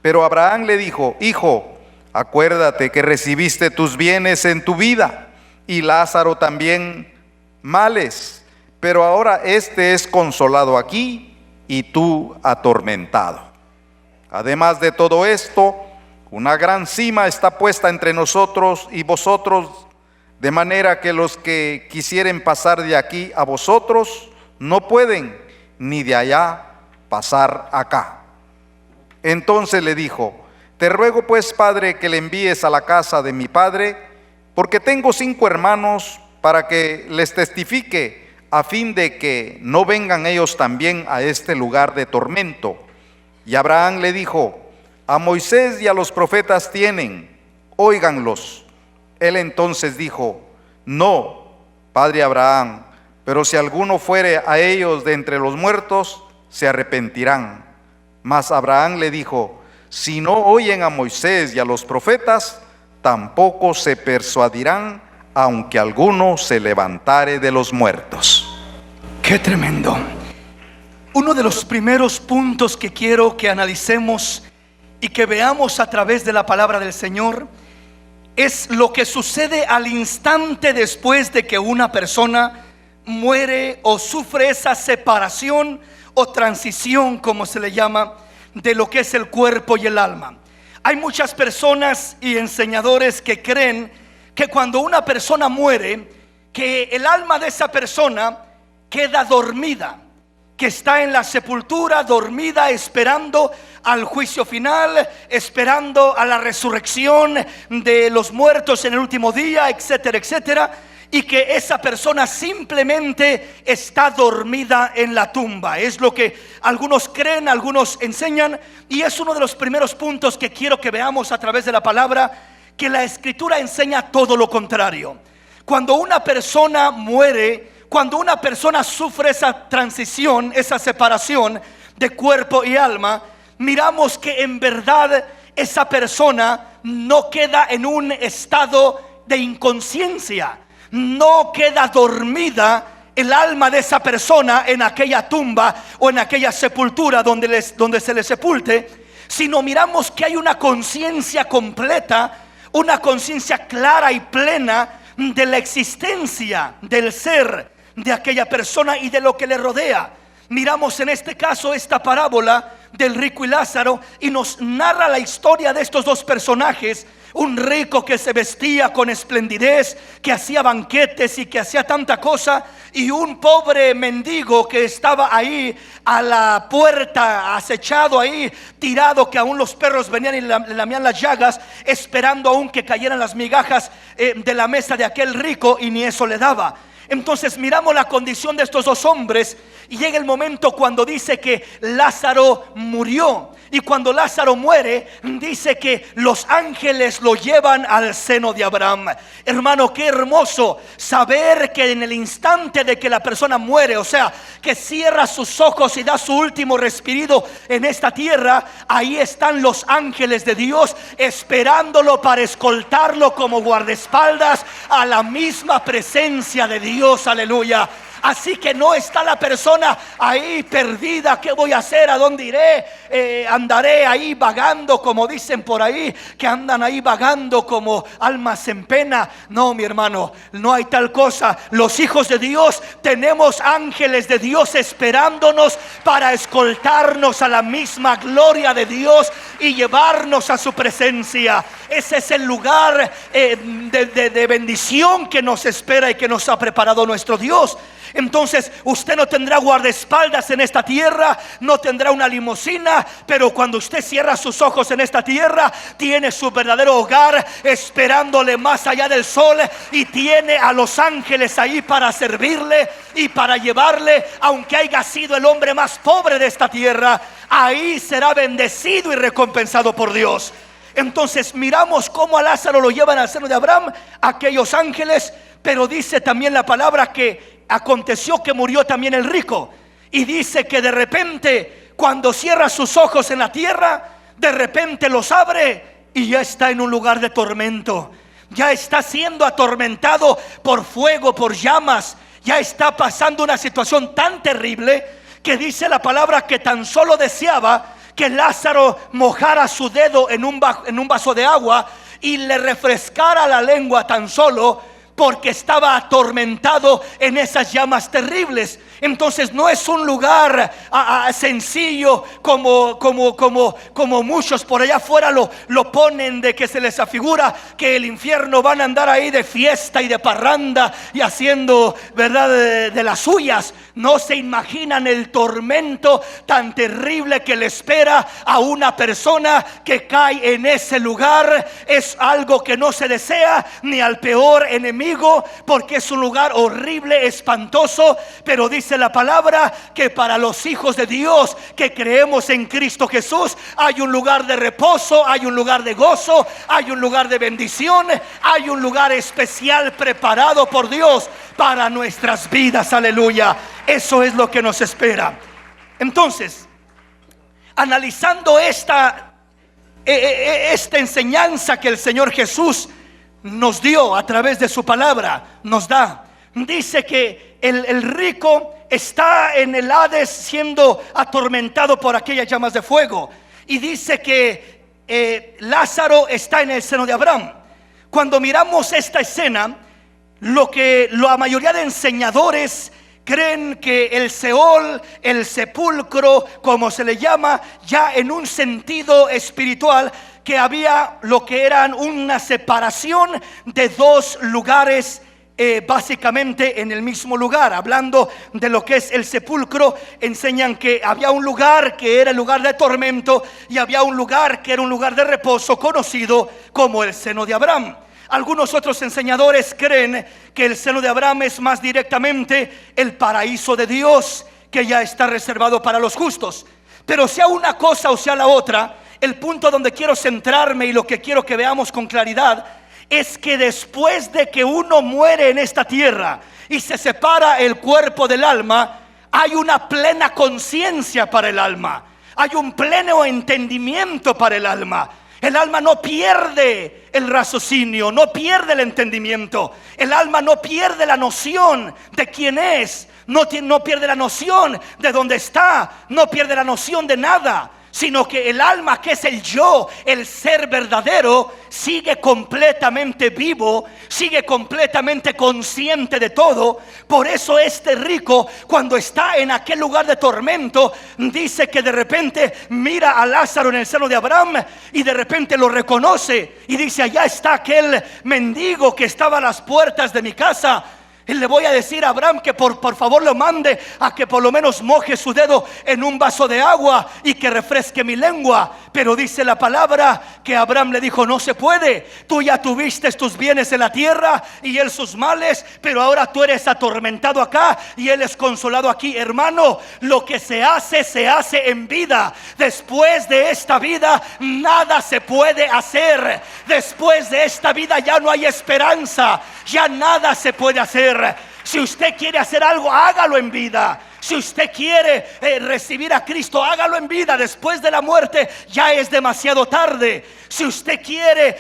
Pero Abraham le dijo: hijo, acuérdate que recibiste tus bienes en tu vida, y Lázaro también males, pero ahora este es consolado aquí y tú atormentado. Además de todo esto, una gran sima está puesta entre nosotros y vosotros, de manera que los que quisieren pasar de aquí a vosotros no pueden, ni de allá pasar acá. Entonces le dijo: te ruego pues, padre, que le envíes a la casa de mi padre, porque tengo 5 hermanos, para que les testifique, a fin de que no vengan ellos también a este lugar de tormento. Y Abraham le dijo: a Moisés y a los profetas tienen, óiganlos. Él entonces dijo: no, padre Abraham, pero si alguno fuere a ellos de entre los muertos, se arrepentirán. Mas Abraham le dijo: si no oyen a Moisés y a los profetas, tampoco se persuadirán, aunque alguno se levantare de los muertos. Qué tremendo. Uno de los primeros puntos que quiero que analicemos y que veamos a través de la palabra del Señor es lo que sucede al instante después de que una persona muere o sufre esa separación o transición, como se le llama, de lo que es el cuerpo y el alma. Hay muchas personas y enseñadores que creen que cuando una persona muere, que el alma de esa persona queda dormida, que está en la sepultura dormida, esperando al juicio final, esperando a la resurrección de los muertos en el último día, etcétera, etcétera, y que esa persona simplemente está dormida en la tumba. Es lo que algunos creen, algunos enseñan, y es uno de los primeros puntos que quiero que veamos a través de la palabra, que la Escritura enseña todo lo contrario. Cuando una persona muere, cuando una persona sufre esa transición, esa separación de cuerpo y alma, miramos que en verdad esa persona no queda en un estado de inconsciencia, no queda dormida el alma de esa persona en aquella tumba o en aquella sepultura donde se le sepulte, sino miramos que hay una conciencia completa, una conciencia clara y plena de la existencia del ser de aquella persona y de lo que le rodea. Miramos en este caso esta parábola del rico y Lázaro, y nos narra la historia de estos dos personajes. Un rico que se vestía con esplendidez, que hacía banquetes y que hacía tanta cosa, y un pobre mendigo que estaba ahí a la puerta, acechado ahí, tirado, que aún los perros venían y le lamían las llagas, esperando aún que cayeran las migajas de la mesa de aquel rico, y ni eso le daba. Entonces miramos la condición de estos dos hombres, y llega el momento cuando dice que Lázaro murió. Y cuando Lázaro muere, dice que los ángeles lo llevan al seno de Abraham. Hermano, qué hermoso saber que en el instante de que la persona muere, o sea, que cierra sus ojos y da su último respiro en esta tierra, ahí están los ángeles de Dios esperándolo para escoltarlo como guardaespaldas a la misma presencia de Dios. Aleluya. Así que no está la persona ahí perdida. ¿Qué voy a hacer? ¿A dónde iré? Andaré ahí vagando, como dicen por ahí, que andan ahí vagando como almas en pena. No, mi hermano, no hay tal cosa. Los hijos de Dios tenemos ángeles de Dios esperándonos para escoltarnos a la misma gloria de Dios y llevarnos a su presencia. Ese es el lugar de bendición que nos espera y que nos ha preparado nuestro Dios. Entonces usted no tendrá guardaespaldas en esta tierra, no tendrá una limusina, pero cuando usted cierra sus ojos en esta tierra, tiene su verdadero hogar esperándole más allá del sol, y tiene a los ángeles ahí para servirle y para llevarle, aunque haya sido el hombre más pobre de esta tierra, ahí será bendecido y recompensado por Dios. Entonces miramos cómo a Lázaro lo llevan al seno de Abraham aquellos ángeles, pero dice también la palabra que aconteció que murió también el rico. Y dice que de repente, cuando cierra sus ojos en la tierra, de repente los abre y ya está en un lugar de tormento. ya está siendo atormentado por fuego, por llamas, ya está pasando una situación tan terrible que dice la palabra que tan solo deseaba que Lázaro mojara su dedo en un vaso de agua y le refrescara la lengua tan solo, porque estaba atormentado en esas llamas terribles. Entonces no es un lugar sencillo como muchos por allá afuera lo ponen, de que se les afigura que el infierno van a andar ahí de fiesta y de parranda y haciendo, ¿verdad?, de las suyas. No se imaginan el tormento tan terrible que le espera a una persona que cae en ese lugar. Es algo que no se desea ni al peor enemigo, porque es un lugar horrible, espantoso. Pero dice la palabra que para los hijos de Dios que creemos en Cristo Jesús hay un lugar de reposo, hay un lugar de gozo, hay un lugar de bendición, hay un lugar especial preparado por Dios para nuestras vidas. Aleluya. Eso es lo que nos espera. Entonces, analizando esta enseñanza que el Señor Jesús nos dio a través de su palabra, nos da, dice que el rico está en el Hades siendo atormentado por aquellas llamas de fuego, y dice que Lázaro está en el seno de Abraham. Cuando miramos esta escena, la mayoría de enseñadores creen que el Seol, el sepulcro, como se le llama, ya en un sentido espiritual, que había lo que eran una separación de dos lugares, básicamente en el mismo lugar. Hablando de lo que es el sepulcro, enseñan que había un lugar que era el lugar de tormento y había un lugar que era un lugar de reposo, conocido como el seno de Abraham. Algunos otros enseñadores creen que el seno de Abraham es más directamente el paraíso de Dios, que ya está reservado para los justos. Pero sea una cosa o sea la otra, el punto donde quiero centrarme y lo que quiero que veamos con claridad es que después de que uno muere en esta tierra y se separa el cuerpo del alma, hay una plena conciencia para el alma, hay un pleno entendimiento para el alma. El alma no pierde el raciocinio, no pierde el entendimiento. El alma no pierde la noción de quién es, no pierde la noción de dónde está, no pierde la noción de nada, sino que el alma, que es el yo, el ser verdadero, sigue completamente vivo, sigue completamente consciente de todo. Por eso este rico, cuando está en aquel lugar de tormento, dice que de repente mira a Lázaro en el seno de Abraham y de repente lo reconoce y dice: allá está aquel mendigo que estaba a las puertas de mi casa. Y le voy a decir a Abraham que por favor lo mande a que por lo menos moje su dedo en un vaso de agua y que refresque mi lengua. Pero dice la palabra que Abraham le dijo: no se puede, tú ya tuviste tus bienes en la tierra y él sus males, pero ahora tú eres atormentado acá y él es consolado aquí. Hermano, lo que se hace en vida. Después de esta vida nada se puede hacer. Después de esta vida ya no hay esperanza, ya nada se puede hacer. Si usted quiere hacer algo, hágalo en vida. Si usted quiere recibir a Cristo, hágalo en vida. Después de la muerte ya es demasiado tarde. Si usted quiere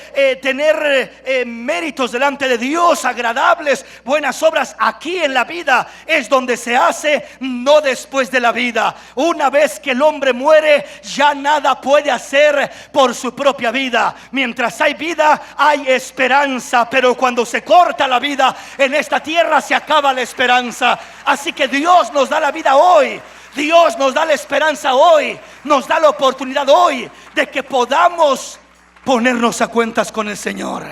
tener méritos delante de Dios, agradables, buenas obras, aquí en la vida es donde se hace, no después de la vida. Una vez que el hombre muere, ya nada puede hacer por su propia vida. Mientras hay vida, hay esperanza, pero cuando se corta la vida en esta tierra, se acaba la esperanza. Así que Dios nos da la vida hoy. Dios nos da la esperanza hoy. Nos da la oportunidad hoy de que podamos ponernos a cuentas con el Señor,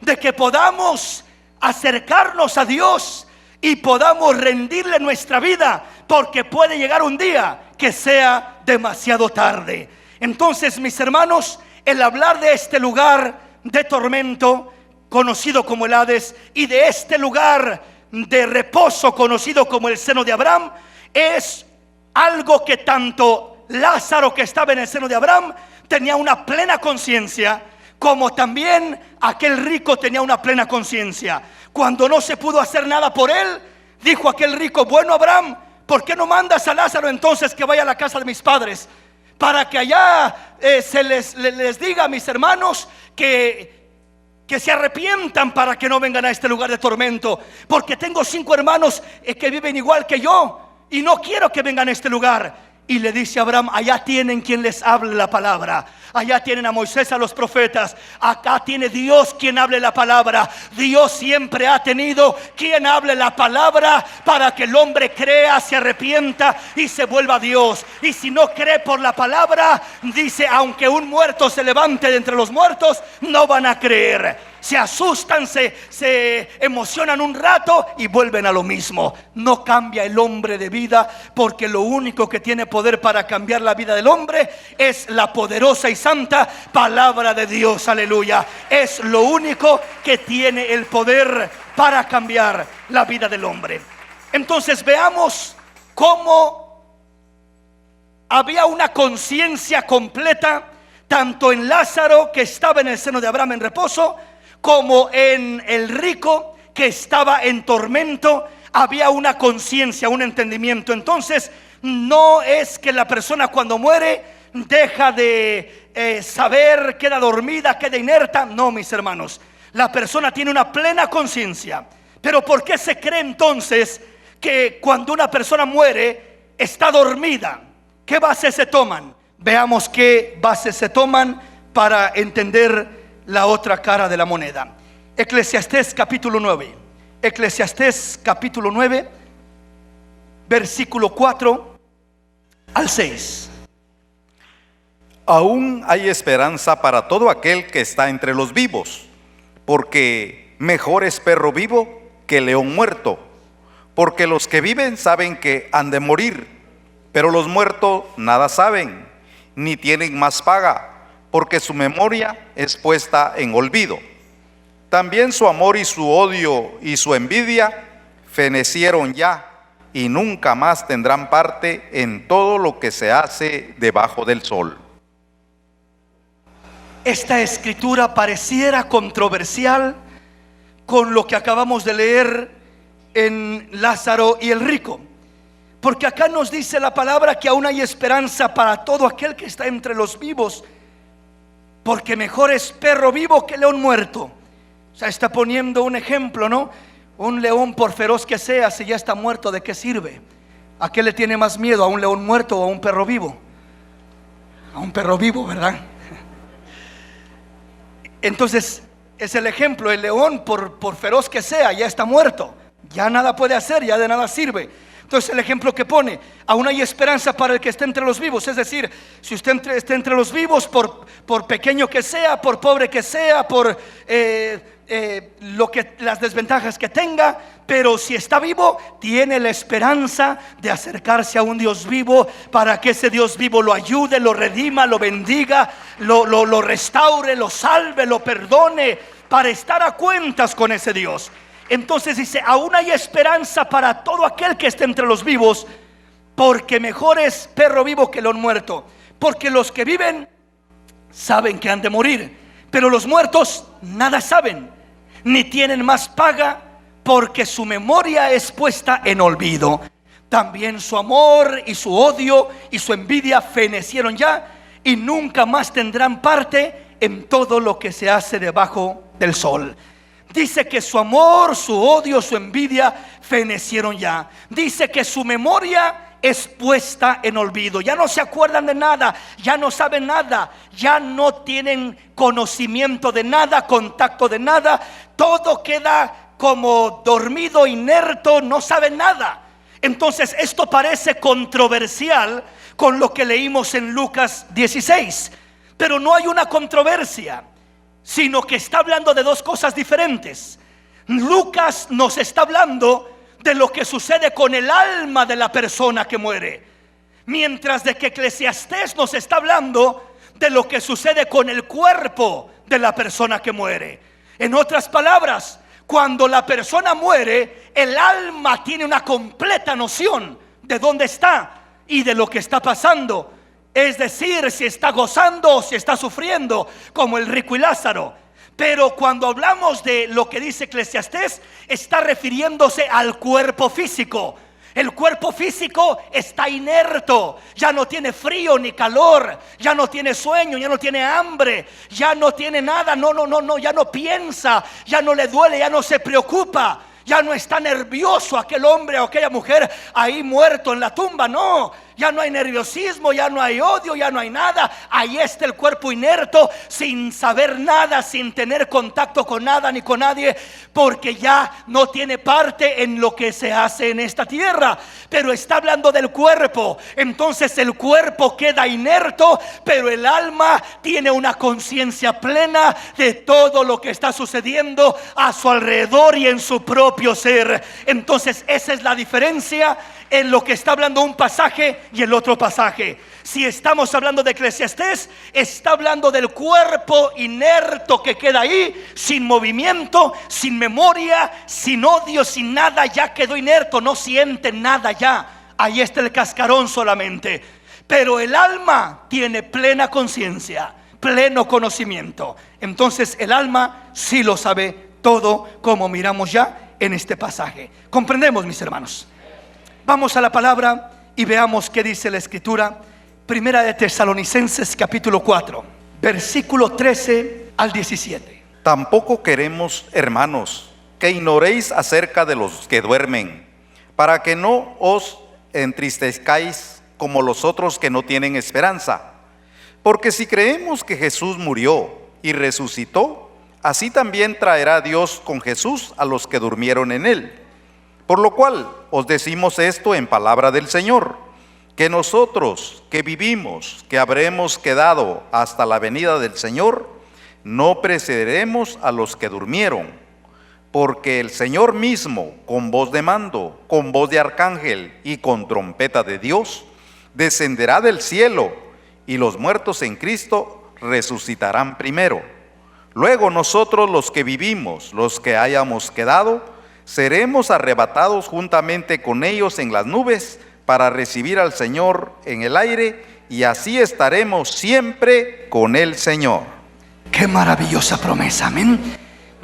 de que podamos acercarnos a Dios y podamos rendirle nuestra vida, porque puede llegar un día que sea demasiado tarde. Entonces, mis hermanos, el hablar de este lugar de tormento conocido como el Hades y de este lugar de reposo conocido como el seno de Abraham, es algo que tanto Lázaro, que estaba en el seno de Abraham, tenía una plena conciencia, como también aquel rico tenía una plena conciencia. Cuando no se pudo hacer nada por él, dijo aquel rico: bueno, Abraham, ¿por qué no mandas a Lázaro entonces que vaya a la casa de mis padres, para que allá se les diga a mis hermanos que que se arrepientan para que no vengan a este lugar de tormento, porque tengo 5 hermanos que viven igual que yo y no quiero que vengan a este lugar. Y le dice a Abraham: allá tienen quien les hable la palabra. Allá tienen a Moisés, a los profetas. Acá tiene Dios quien hable la palabra. Dios siempre ha tenido quien hable la palabra para que el hombre crea, se arrepienta y se vuelva a Dios. Y si no cree por la palabra, dice, aunque un muerto se levante de entre los muertos, no van a creer. Se asustan, se emocionan un rato y vuelven a lo mismo. No cambia el hombre de vida, porque lo único que tiene poder para cambiar la vida del hombre es la poderosa y santa palabra de Dios. Aleluya. Es lo único que tiene el poder para cambiar la vida del hombre. Entonces veamos cómo había una conciencia completa tanto en Lázaro, que estaba en el seno de Abraham en reposo, como en el rico que estaba en tormento. Había una conciencia, un entendimiento. Entonces no es que la persona cuando muere deja de saber, queda dormida, queda inerta. No, mis hermanos, la persona tiene una plena conciencia. Pero ¿por qué se cree entonces que cuando una persona muere está dormida? ¿Qué bases se toman? Veamos qué bases se toman para entender la otra cara de la moneda. Eclesiastés capítulo 9. Eclesiastés capítulo 9, versículo 4 al 6. Aún hay esperanza para todo aquel que está entre los vivos, porque mejor es perro vivo que león muerto. Porque los que viven saben que han de morir, pero los muertos nada saben, ni tienen más paga, porque su memoria es puesta en olvido. También su amor y su odio y su envidia fenecieron ya, y nunca más tendrán parte en todo lo que se hace debajo del sol. Esta escritura pareciera controversial con lo que acabamos de leer en Lázaro y el rico, porque acá nos dice la palabra que aún hay esperanza para todo aquel que está entre los vivos, porque mejor es perro vivo que león muerto. O sea, está poniendo un ejemplo, ¿no? Un león, por feroz que sea, si ya está muerto, ¿de qué sirve? ¿A qué le tiene más miedo? ¿A un león muerto o a un perro vivo? A un perro vivo, ¿verdad? Entonces es el ejemplo. El león, por feroz que sea, ya está muerto, ya nada puede hacer, ya de nada sirve. Entonces el ejemplo que pone: aún hay esperanza para el que esté entre los vivos. Es decir, si usted está entre los vivos, por pequeño que sea, por pobre que sea, por las desventajas que tenga, pero si está vivo, tiene la esperanza de acercarse a un Dios vivo, para que ese Dios vivo lo ayude, lo redima, lo bendiga, lo restaure, lo salve, lo perdone, para estar a cuentas con ese Dios. Entonces dice: aún hay esperanza para todo aquel que esté entre los vivos, porque mejor es perro vivo que león muerto. Porque los que viven saben que han de morir, pero los muertos nada saben, ni tienen más paga, porque su memoria es puesta en olvido. También su amor y su odio y su envidia fenecieron ya, y nunca más tendrán parte en todo lo que se hace debajo del sol. Dice que su amor, su odio, su envidia fenecieron ya. Dice que su memoria es puesta en olvido. Ya no se acuerdan de nada, ya no saben nada, ya no tienen conocimiento de nada, contacto de nada. Todo queda como dormido, inerto, no saben nada. Entonces esto parece controversial con lo que leímos en Lucas 16, pero no hay una controversia, sino que está hablando de dos cosas diferentes. Lucas nos está hablando de lo que sucede con el alma de la persona que muere, mientras de que Eclesiastés nos está hablando de lo que sucede con el cuerpo de la persona que muere. En otras palabras, cuando la persona muere, el alma tiene una completa noción de dónde está y de lo que está pasando. Es decir, si está gozando o si está sufriendo, como el rico y Lázaro. Pero cuando hablamos de lo que dice Eclesiastés, está refiriéndose al cuerpo físico. El cuerpo físico está inerto, ya no tiene frío ni calor, ya no tiene sueño, ya no tiene hambre, ya no tiene nada, ya no piensa, ya no le duele, ya no se preocupa, ya no está nervioso aquel hombre o aquella mujer ahí muerto en la tumba. No, ya no hay nerviosismo, ya no hay odio, ya no hay nada. Ahí está el cuerpo inerto, sin saber nada, sin tener contacto con nada ni con nadie, porque ya no tiene parte en lo que se hace en esta tierra. Pero está hablando del cuerpo. Entonces el cuerpo queda inerto, pero el alma tiene una conciencia plena de todo lo que está sucediendo a su alrededor y en su propio ser. Entonces esa es la diferencia en lo que está hablando un pasaje y el otro pasaje. Si estamos hablando de Eclesiastés, está hablando del cuerpo inerto que queda ahí, sin movimiento, sin memoria, sin odio, sin nada. Ya quedó inerto, no siente nada ya. Ahí está el cascarón solamente. Pero el alma tiene plena conciencia, pleno conocimiento. Entonces el alma sí lo sabe todo, como miramos ya en este pasaje. ¿Comprendemos, mis hermanos? Vamos a la palabra y veamos qué dice la escritura. Primera de Tesalonicenses capítulo 4, versículo 13 al 17. Tampoco queremos, hermanos, que ignoréis acerca de los que duermen, para que no os entristezcáis como los otros que no tienen esperanza. Porque si creemos que Jesús murió y resucitó, así también traerá Dios con Jesús a los que durmieron en él. Por lo cual os decimos esto en palabra del Señor, que nosotros que vivimos, que habremos quedado hasta la venida del Señor, no precederemos a los que durmieron. Porque el Señor mismo, con voz de mando, con voz de arcángel y con trompeta de Dios, descenderá del cielo, y los muertos en Cristo resucitarán primero. Luego nosotros los que vivimos, los que hayamos quedado, seremos arrebatados juntamente con ellos en las nubes para recibir al Señor en el aire, y así estaremos siempre con el Señor. Qué maravillosa promesa, amén.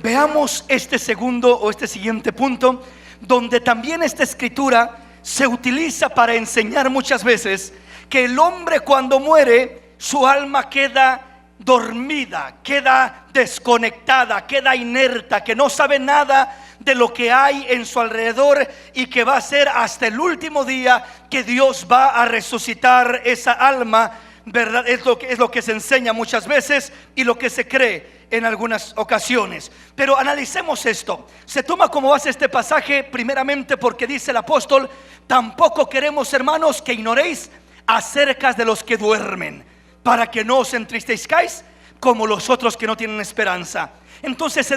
Veamos este segundo o este siguiente punto, donde también esta escritura se utiliza para enseñar muchas veces que el hombre cuando muere, su alma queda dormida, queda desconectada, queda inerta, que no sabe nada de lo que hay en su alrededor, y que va a ser hasta el último día que Dios va a resucitar esa alma, ¿verdad? Es lo que se enseña muchas veces y lo que se cree en algunas ocasiones. Pero analicemos esto. Se toma como base este pasaje primeramente porque dice el apóstol: tampoco queremos, hermanos, que ignoréis acerca de los que duermen, para que no os entristezcáis como los otros que no tienen esperanza. Entonces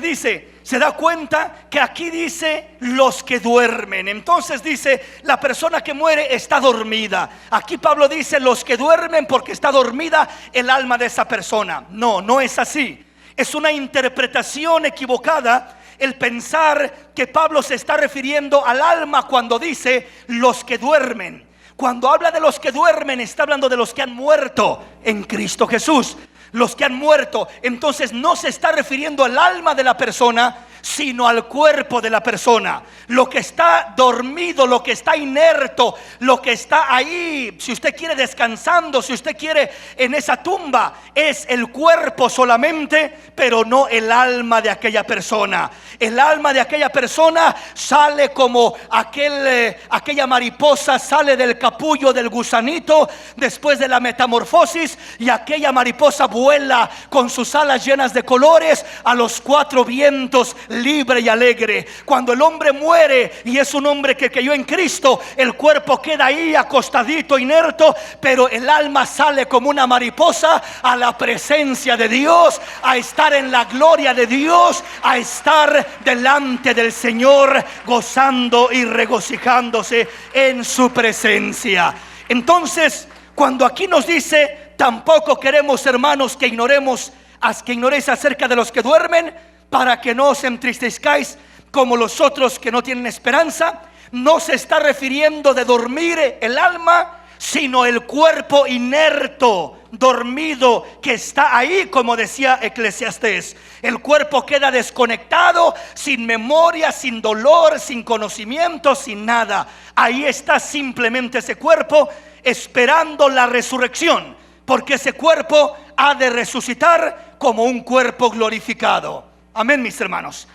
se da cuenta que aquí dice los que duermen. Entonces dice, la persona que muere está dormida. Aquí Pablo dice los que duermen porque está dormida el alma de esa persona. No es así. Es una interpretación equivocada el pensar que Pablo se está refiriendo al alma cuando dice los que duermen. Cuando habla de los que duermen, está hablando de los que han muerto en Cristo Jesús. Los que han muerto. Entonces no se está refiriendo al alma de la persona, sino al cuerpo de la persona. Lo que está dormido, lo que está inerto, lo que está ahí, si usted quiere descansando, si usted quiere en esa tumba, es el cuerpo solamente, pero no el alma de aquella persona. El alma de aquella persona sale como aquella mariposa sale del capullo del gusanito después de la metamorfosis, y aquella mariposa vuela con sus alas llenas de colores a los cuatro vientos, libre y alegre. Cuando el hombre muere y es un hombre que creyó en Cristo, el cuerpo queda ahí acostadito, inerto, pero el alma sale como una mariposa a la presencia de Dios, a estar en la gloria de Dios, a estar delante del Señor, gozando y regocijándose en su presencia. Entonces, cuando aquí nos dice, tampoco queremos, hermanos, que ignoréis acerca de los que duermen, para que no os entristezcáis como los otros que no tienen esperanza, no se está refiriendo de dormir el alma, sino el cuerpo inerto, dormido, que está ahí, como decía Eclesiastés. El cuerpo queda desconectado, sin memoria, sin dolor, sin conocimiento, sin nada. Ahí está simplemente ese cuerpo esperando la resurrección, porque ese cuerpo ha de resucitar como un cuerpo glorificado. Amén, mis hermanos.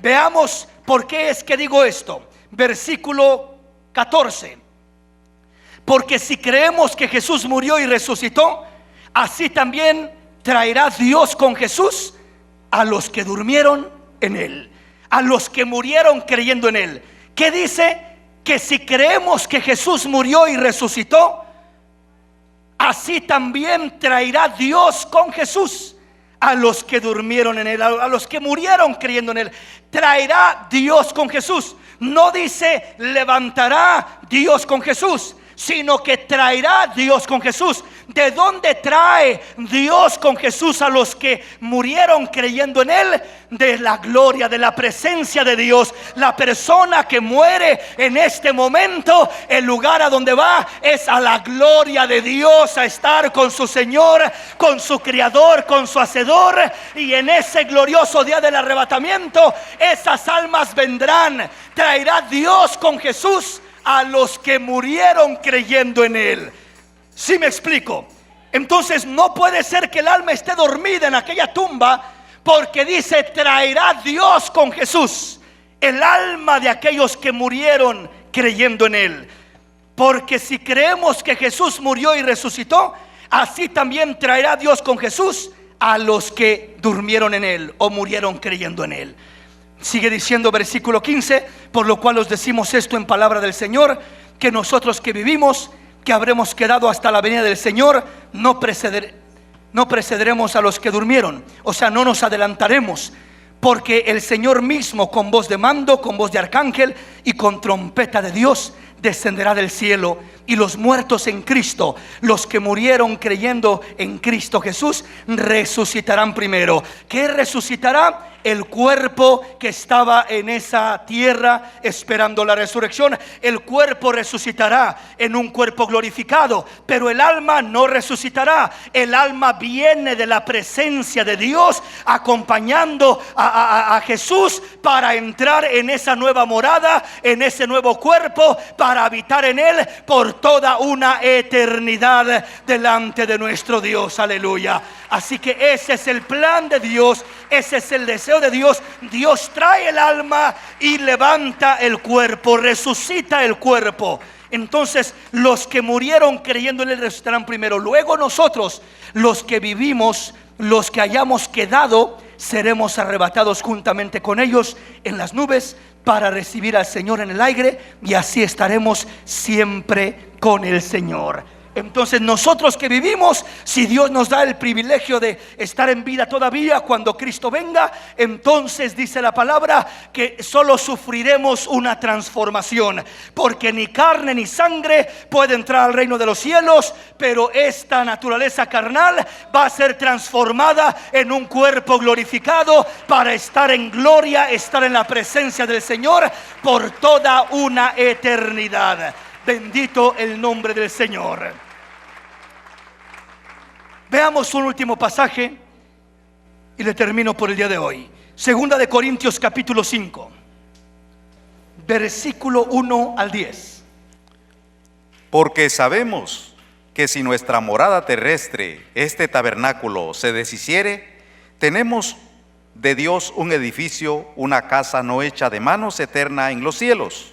Veamos por qué es que digo esto. Versículo 14. Porque si creemos que Jesús murió y resucitó, así también traerá Dios con Jesús a los que durmieron en Él, a los que murieron creyendo en Él. ¿Qué dice? Que si creemos que Jesús murió y resucitó, así también traerá Dios con Jesús a los que durmieron en Él, a los que murieron creyendo en Él. Traerá Dios con Jesús. No dice levantará Dios con Jesús, sino que traerá Dios con Jesús. ¿De dónde trae Dios con Jesús a los que murieron creyendo en Él? De la gloria, de la presencia de Dios. La persona que muere en este momento, el lugar a donde va es a la gloria de Dios, a estar con su Señor, con su Creador, con su Hacedor. Y en ese glorioso día del arrebatamiento, esas almas vendrán. Traerá Dios con Jesús a los que murieron creyendo en Él. ¿Sí me explico? Entonces no puede ser que el alma esté dormida en aquella tumba, porque dice traerá Dios con Jesús el alma de aquellos que murieron creyendo en Él. Porque si creemos que Jesús murió y resucitó, así también traerá Dios con Jesús a los que durmieron en Él o murieron creyendo en Él. Sigue diciendo versículo 15: por lo cual os decimos esto en palabra del Señor, que nosotros que vivimos, que habremos quedado hasta la venida del Señor, no precederemos a los que durmieron. O sea, no nos adelantaremos, porque el Señor mismo, con voz de mando, con voz de arcángel y con trompeta de Dios, descenderá del cielo, y los muertos en Cristo, los que murieron creyendo en Cristo Jesús, resucitarán primero. ¿Qué resucitará? El cuerpo que estaba en esa tierra esperando la resurrección. El cuerpo resucitará en un cuerpo glorificado, pero el alma no resucitará. El alma viene de la presencia de Dios, acompañando a Jesús para entrar en esa nueva morada, en ese nuevo cuerpo, para habitar en él por toda una eternidad delante de nuestro Dios. Aleluya. Así que ese es el plan de Dios, ese es el deseo de Dios. Dios trae el alma y levanta el cuerpo, resucita el cuerpo. Entonces los que murieron creyendo en Él resucitarán primero. Luego nosotros, los que vivimos, los que hayamos quedado, seremos arrebatados juntamente con ellos en las nubes para recibir al Señor en el aire, y así estaremos siempre con el Señor. Entonces nosotros que vivimos, si Dios nos da el privilegio de estar en vida todavía cuando Cristo venga, entonces dice la palabra que solo sufriremos una transformación, porque ni carne ni sangre puede entrar al reino de los cielos, pero esta naturaleza carnal va a ser transformada en un cuerpo glorificado para estar en gloria, estar en la presencia del Señor por toda una eternidad. Bendito el nombre del Señor. Veamos un último pasaje y le termino por el día de hoy. Segunda de Corintios capítulo 5, versículo 1 al 10. Porque sabemos que si nuestra morada terrestre, este tabernáculo, se deshiciere, tenemos de Dios un edificio, una casa no hecha de manos, eterna en los cielos.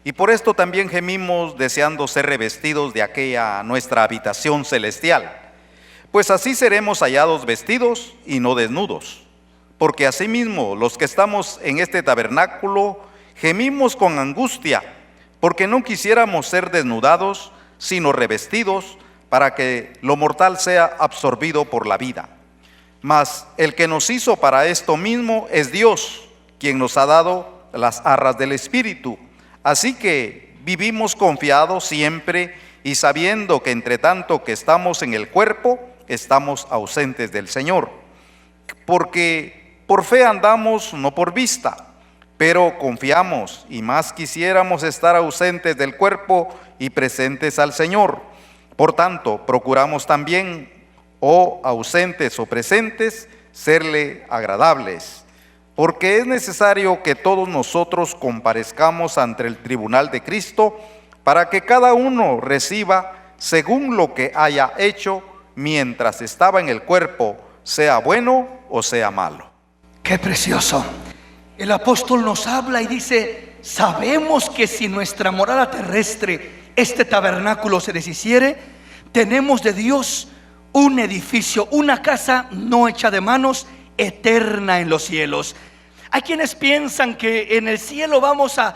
Y por esto también gemimos, deseando ser revestidos de aquella nuestra habitación celestial. Pues así seremos hallados vestidos y no desnudos. Porque asimismo los que estamos en este tabernáculo gemimos con angustia, porque no quisiéramos ser desnudados, sino revestidos, para que lo mortal sea absorbido por la vida. Mas el que nos hizo para esto mismo es Dios, quien nos ha dado las arras del Espíritu. Así que vivimos confiados siempre, y sabiendo que entre tanto que estamos en el cuerpo, estamos ausentes del Señor. Porque por fe andamos, no por vista, pero confiamos, y más quisiéramos estar ausentes del cuerpo y presentes al Señor. Por tanto, procuramos también, o ausentes o presentes, serle agradables, porque es necesario que todos nosotros comparezcamos ante el tribunal de Cristo, para que cada uno reciba según lo que haya hecho mientras estaba en el cuerpo, sea bueno o sea malo. Qué precioso. El apóstol nos habla y dice: sabemos que si nuestra morada terrestre, este tabernáculo, se deshiciere, tenemos de Dios un edificio, una casa no hecha de manos, eterna en los cielos. Hay quienes piensan que en el cielo vamos a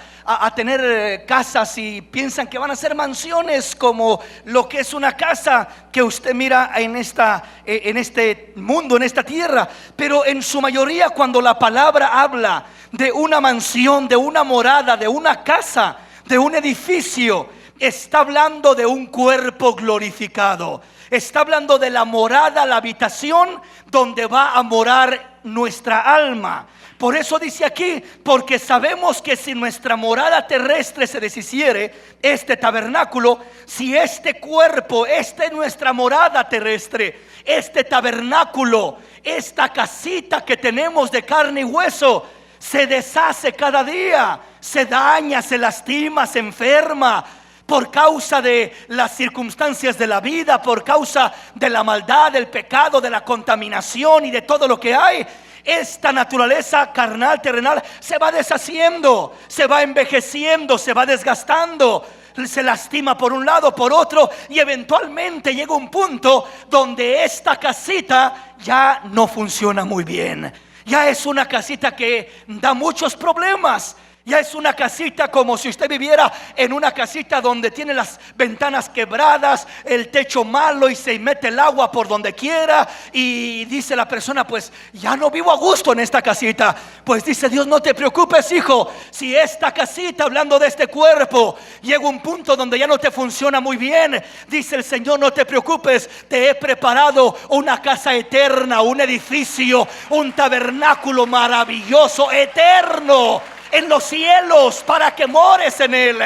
tener casas y piensan que van a ser mansiones, como lo que es una casa que usted mira en este mundo, en esta tierra. Pero en su mayoría, cuando la palabra habla de una mansión, de una morada, de una casa, de un edificio, está hablando de un cuerpo glorificado. Está hablando de la morada, la habitación donde va a morar nuestra alma. Por eso dice aquí: porque sabemos que si nuestra morada terrestre se deshiciere, este tabernáculo, si este cuerpo, esta es nuestra morada terrestre, este tabernáculo, esta casita que tenemos de carne y hueso, se deshace cada día, se daña, se lastima, se enferma, por causa de las circunstancias de la vida, por causa de la maldad, del pecado, de la contaminación y de todo lo que hay. Esta naturaleza carnal, terrenal, se va deshaciendo, se va envejeciendo, se va desgastando, se lastima por un lado, por otro, y eventualmente llega un punto donde esta casita ya no funciona muy bien. Ya es una casita que da muchos problemas. Ya es una casita como si usted viviera en una casita donde tiene las ventanas quebradas, el techo malo y se mete el agua por donde quiera. Y dice la persona: pues ya no vivo a gusto en esta casita. Pues dice Dios: no te preocupes, hijo. Si esta casita, hablando de este cuerpo, llega un punto donde ya no te funciona muy bien, dice el Señor: no te preocupes, te he preparado una casa eterna, un edificio, un tabernáculo maravilloso, eterno, en los cielos, para que mores en él.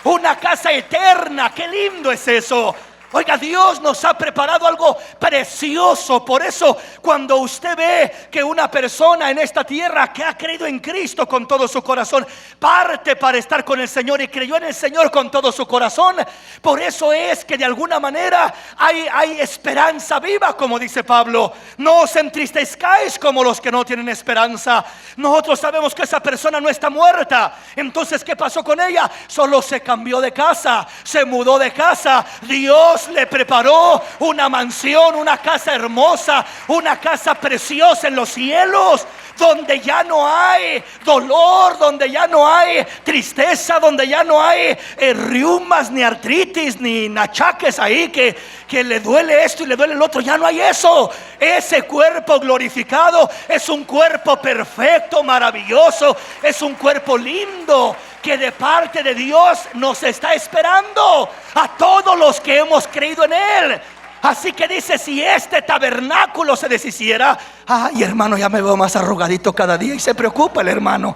Una casa eterna. Qué lindo es eso. Oiga, Dios nos ha preparado algo precioso. Por eso, cuando usted ve que una persona en esta tierra que ha creído en Cristo con todo su corazón, parte para estar con el Señor y creyó en el Señor con todo su corazón, por eso es que de alguna manera hay esperanza viva, como dice Pablo. No os entristezcáis como los que no tienen esperanza. Nosotros sabemos que esa persona no está muerta. Entonces, ¿qué pasó con ella? Solo se cambió de casa, se mudó de casa. Dios le preparó una mansión, una casa hermosa, una casa preciosa en los cielos, donde ya no hay dolor, donde ya no hay tristeza, donde ya no hay riumas, ni artritis, ni achaques ahí que le duele esto y le duele el otro. Ya no hay eso. Ese cuerpo glorificado es un cuerpo perfecto, maravilloso, es un cuerpo lindo, que de parte de Dios nos está esperando a todos los que hemos creído en Él. Así que dice: si este tabernáculo se deshiciera, ay, hermano, ya me veo más arrugadito cada día. Y se preocupa el hermano.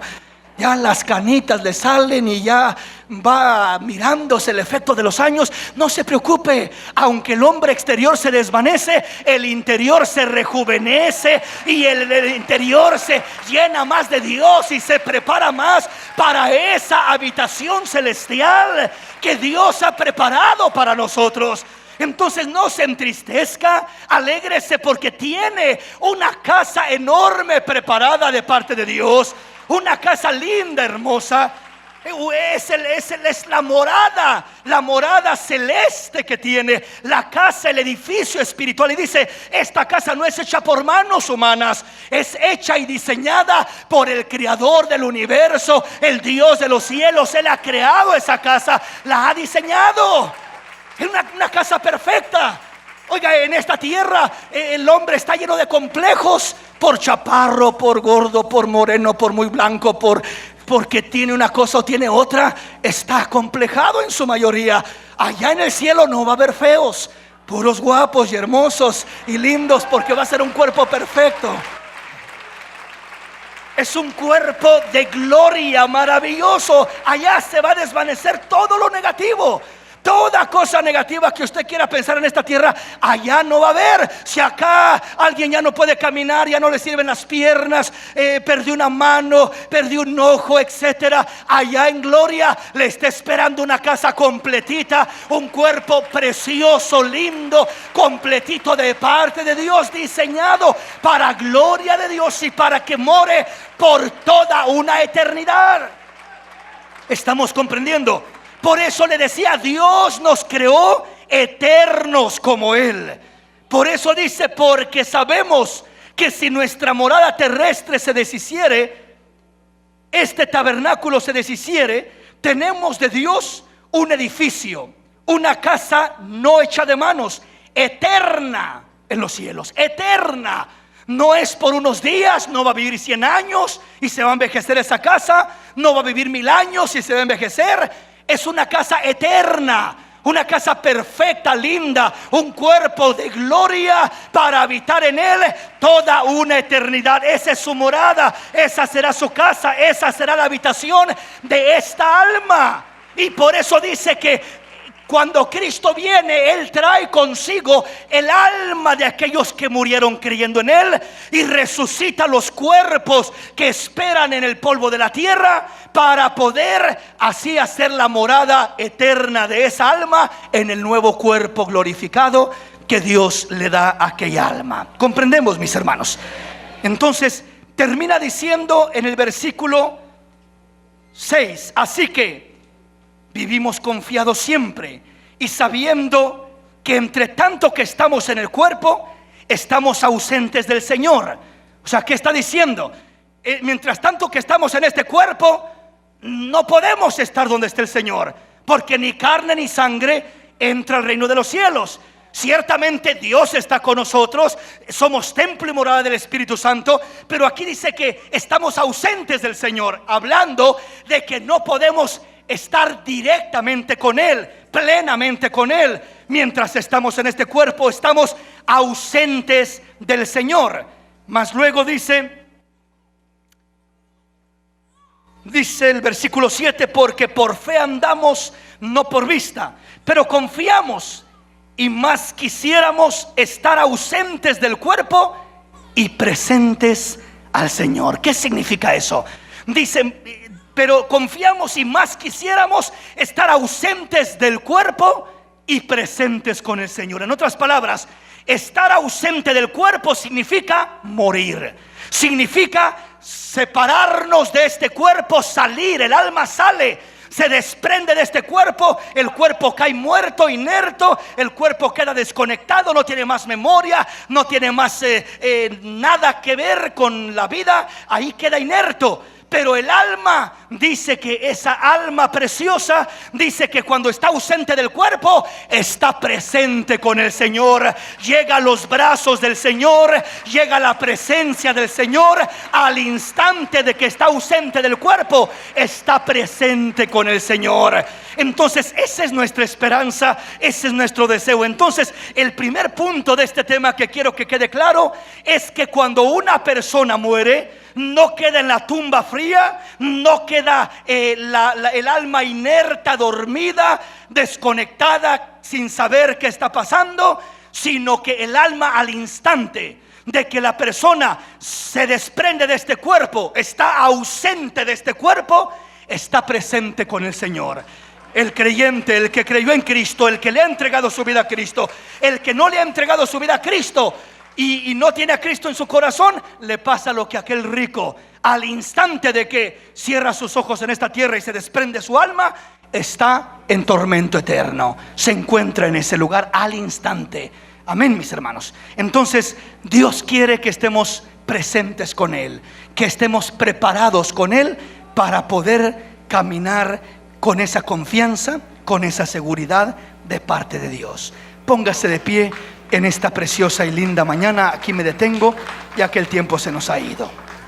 Ya las canitas le salen y ya va mirándose el efecto de los años. No se preocupe, aunque el hombre exterior se desvanece, el interior se rejuvenece y el interior se llena más de Dios y se prepara más para esa habitación celestial que Dios ha preparado para nosotros. Entonces no se entristezca, alégrese, porque tiene una casa enorme preparada de parte de Dios. Una casa linda, hermosa. Es la morada celeste que tiene, la casa, el edificio espiritual. Y dice: esta casa no es hecha por manos humanas, es hecha y diseñada por el Creador del universo, el Dios de los cielos. Él ha creado esa casa, la ha diseñado. Es una casa perfecta. Oiga, en esta tierra el hombre está lleno de complejos, por chaparro, por gordo, por moreno, por muy blanco, porque tiene una cosa o tiene otra. Está acomplejado en su mayoría. Allá en el cielo no va a haber feos, puros guapos y hermosos y lindos, porque va a ser un cuerpo perfecto. Es un cuerpo de gloria maravilloso. Allá se va a desvanecer todo lo negativo. Toda cosa negativa que usted quiera pensar en esta tierra, allá no va a haber. Si acá alguien ya no puede caminar, ya no le sirven las piernas, perdió una mano, perdió un ojo, etcétera, allá en gloria le está esperando una casa completita, un cuerpo precioso, lindo, completito de parte de Dios, diseñado para gloria de Dios y para que more por toda una eternidad. ¿Estamos comprendiendo? Por eso le decía, Dios nos creó eternos como Él. Por eso dice, porque sabemos que si nuestra morada terrestre se deshiciere, este tabernáculo se deshiciere, tenemos de Dios un edificio, una casa no hecha de manos, eterna en los cielos, eterna. No es por unos días, no va a vivir 100 años y se va a envejecer esa casa, no va a vivir 1000 años y se va a envejecer. Es una casa eterna, una casa perfecta, linda, un cuerpo de gloria para habitar en él toda una eternidad. Esa es su morada, esa será su casa, esa será la habitación de esta alma. Y por eso dice que cuando Cristo viene, Él trae consigo el alma de aquellos que murieron creyendo en Él y resucita los cuerpos que esperan en el polvo de la tierra para poder así hacer la morada eterna de esa alma en el nuevo cuerpo glorificado que Dios le da a aquella alma. ¿Comprendemos, mis hermanos? Entonces termina diciendo en el versículo 6, así que vivimos confiados siempre y sabiendo que entre tanto que estamos en el cuerpo, estamos ausentes del Señor. O sea, ¿qué está diciendo? Mientras tanto que estamos en este cuerpo, no podemos estar donde esté el Señor, porque ni carne ni sangre entra al reino de los cielos. Ciertamente Dios está con nosotros, somos templo y morada del Espíritu Santo, pero aquí dice que estamos ausentes del Señor, hablando de que no podemos estar directamente con Él, plenamente con Él. Mientras estamos en este cuerpo, estamos ausentes del Señor. Mas luego dice el versículo 7, porque por fe andamos, no por vista, pero confiamos y más quisiéramos estar ausentes del cuerpo y presentes al Señor. ¿Qué significa eso? Dice, pero confiamos y más quisiéramos estar ausentes del cuerpo y presentes con el Señor. En otras palabras, estar ausente del cuerpo significa morir, significa separarnos de este cuerpo, salir. El alma sale, se desprende de este cuerpo, el cuerpo cae muerto, inerto, el cuerpo queda desconectado, no tiene más memoria, no tiene más nada que ver con la vida, ahí queda inerto. Pero el alma dice que esa alma preciosa, dice que cuando está ausente del cuerpo, está presente con el Señor. Llega a los brazos del Señor, llega a la presencia del Señor. Al instante de que está ausente del cuerpo, está presente con el Señor. Entonces esa es nuestra esperanza, ese es nuestro deseo. Entonces el primer punto de este tema que quiero que quede claro es que cuando una persona muere, no queda en la tumba fría, no queda el alma inerta, dormida, desconectada, sin saber qué está pasando, sino que el alma al instante de que la persona se desprende de este cuerpo, está ausente de este cuerpo, está presente con el Señor. El creyente, el que creyó en Cristo, el que le ha entregado su vida a Cristo, el que no le ha entregado su vida a Cristo y no tiene a Cristo en su corazón, le pasa lo que aquel rico. Al instante de que cierra sus ojos en esta tierra y se desprende su alma, está en tormento eterno, se encuentra en ese lugar al instante. Amén, mis hermanos. Entonces Dios quiere que estemos presentes con Él, que estemos preparados con Él para poder caminar con esa confianza, con esa seguridad de parte de Dios. Póngase de pie en esta preciosa y linda mañana. Aquí me detengo, ya que el tiempo se nos ha ido.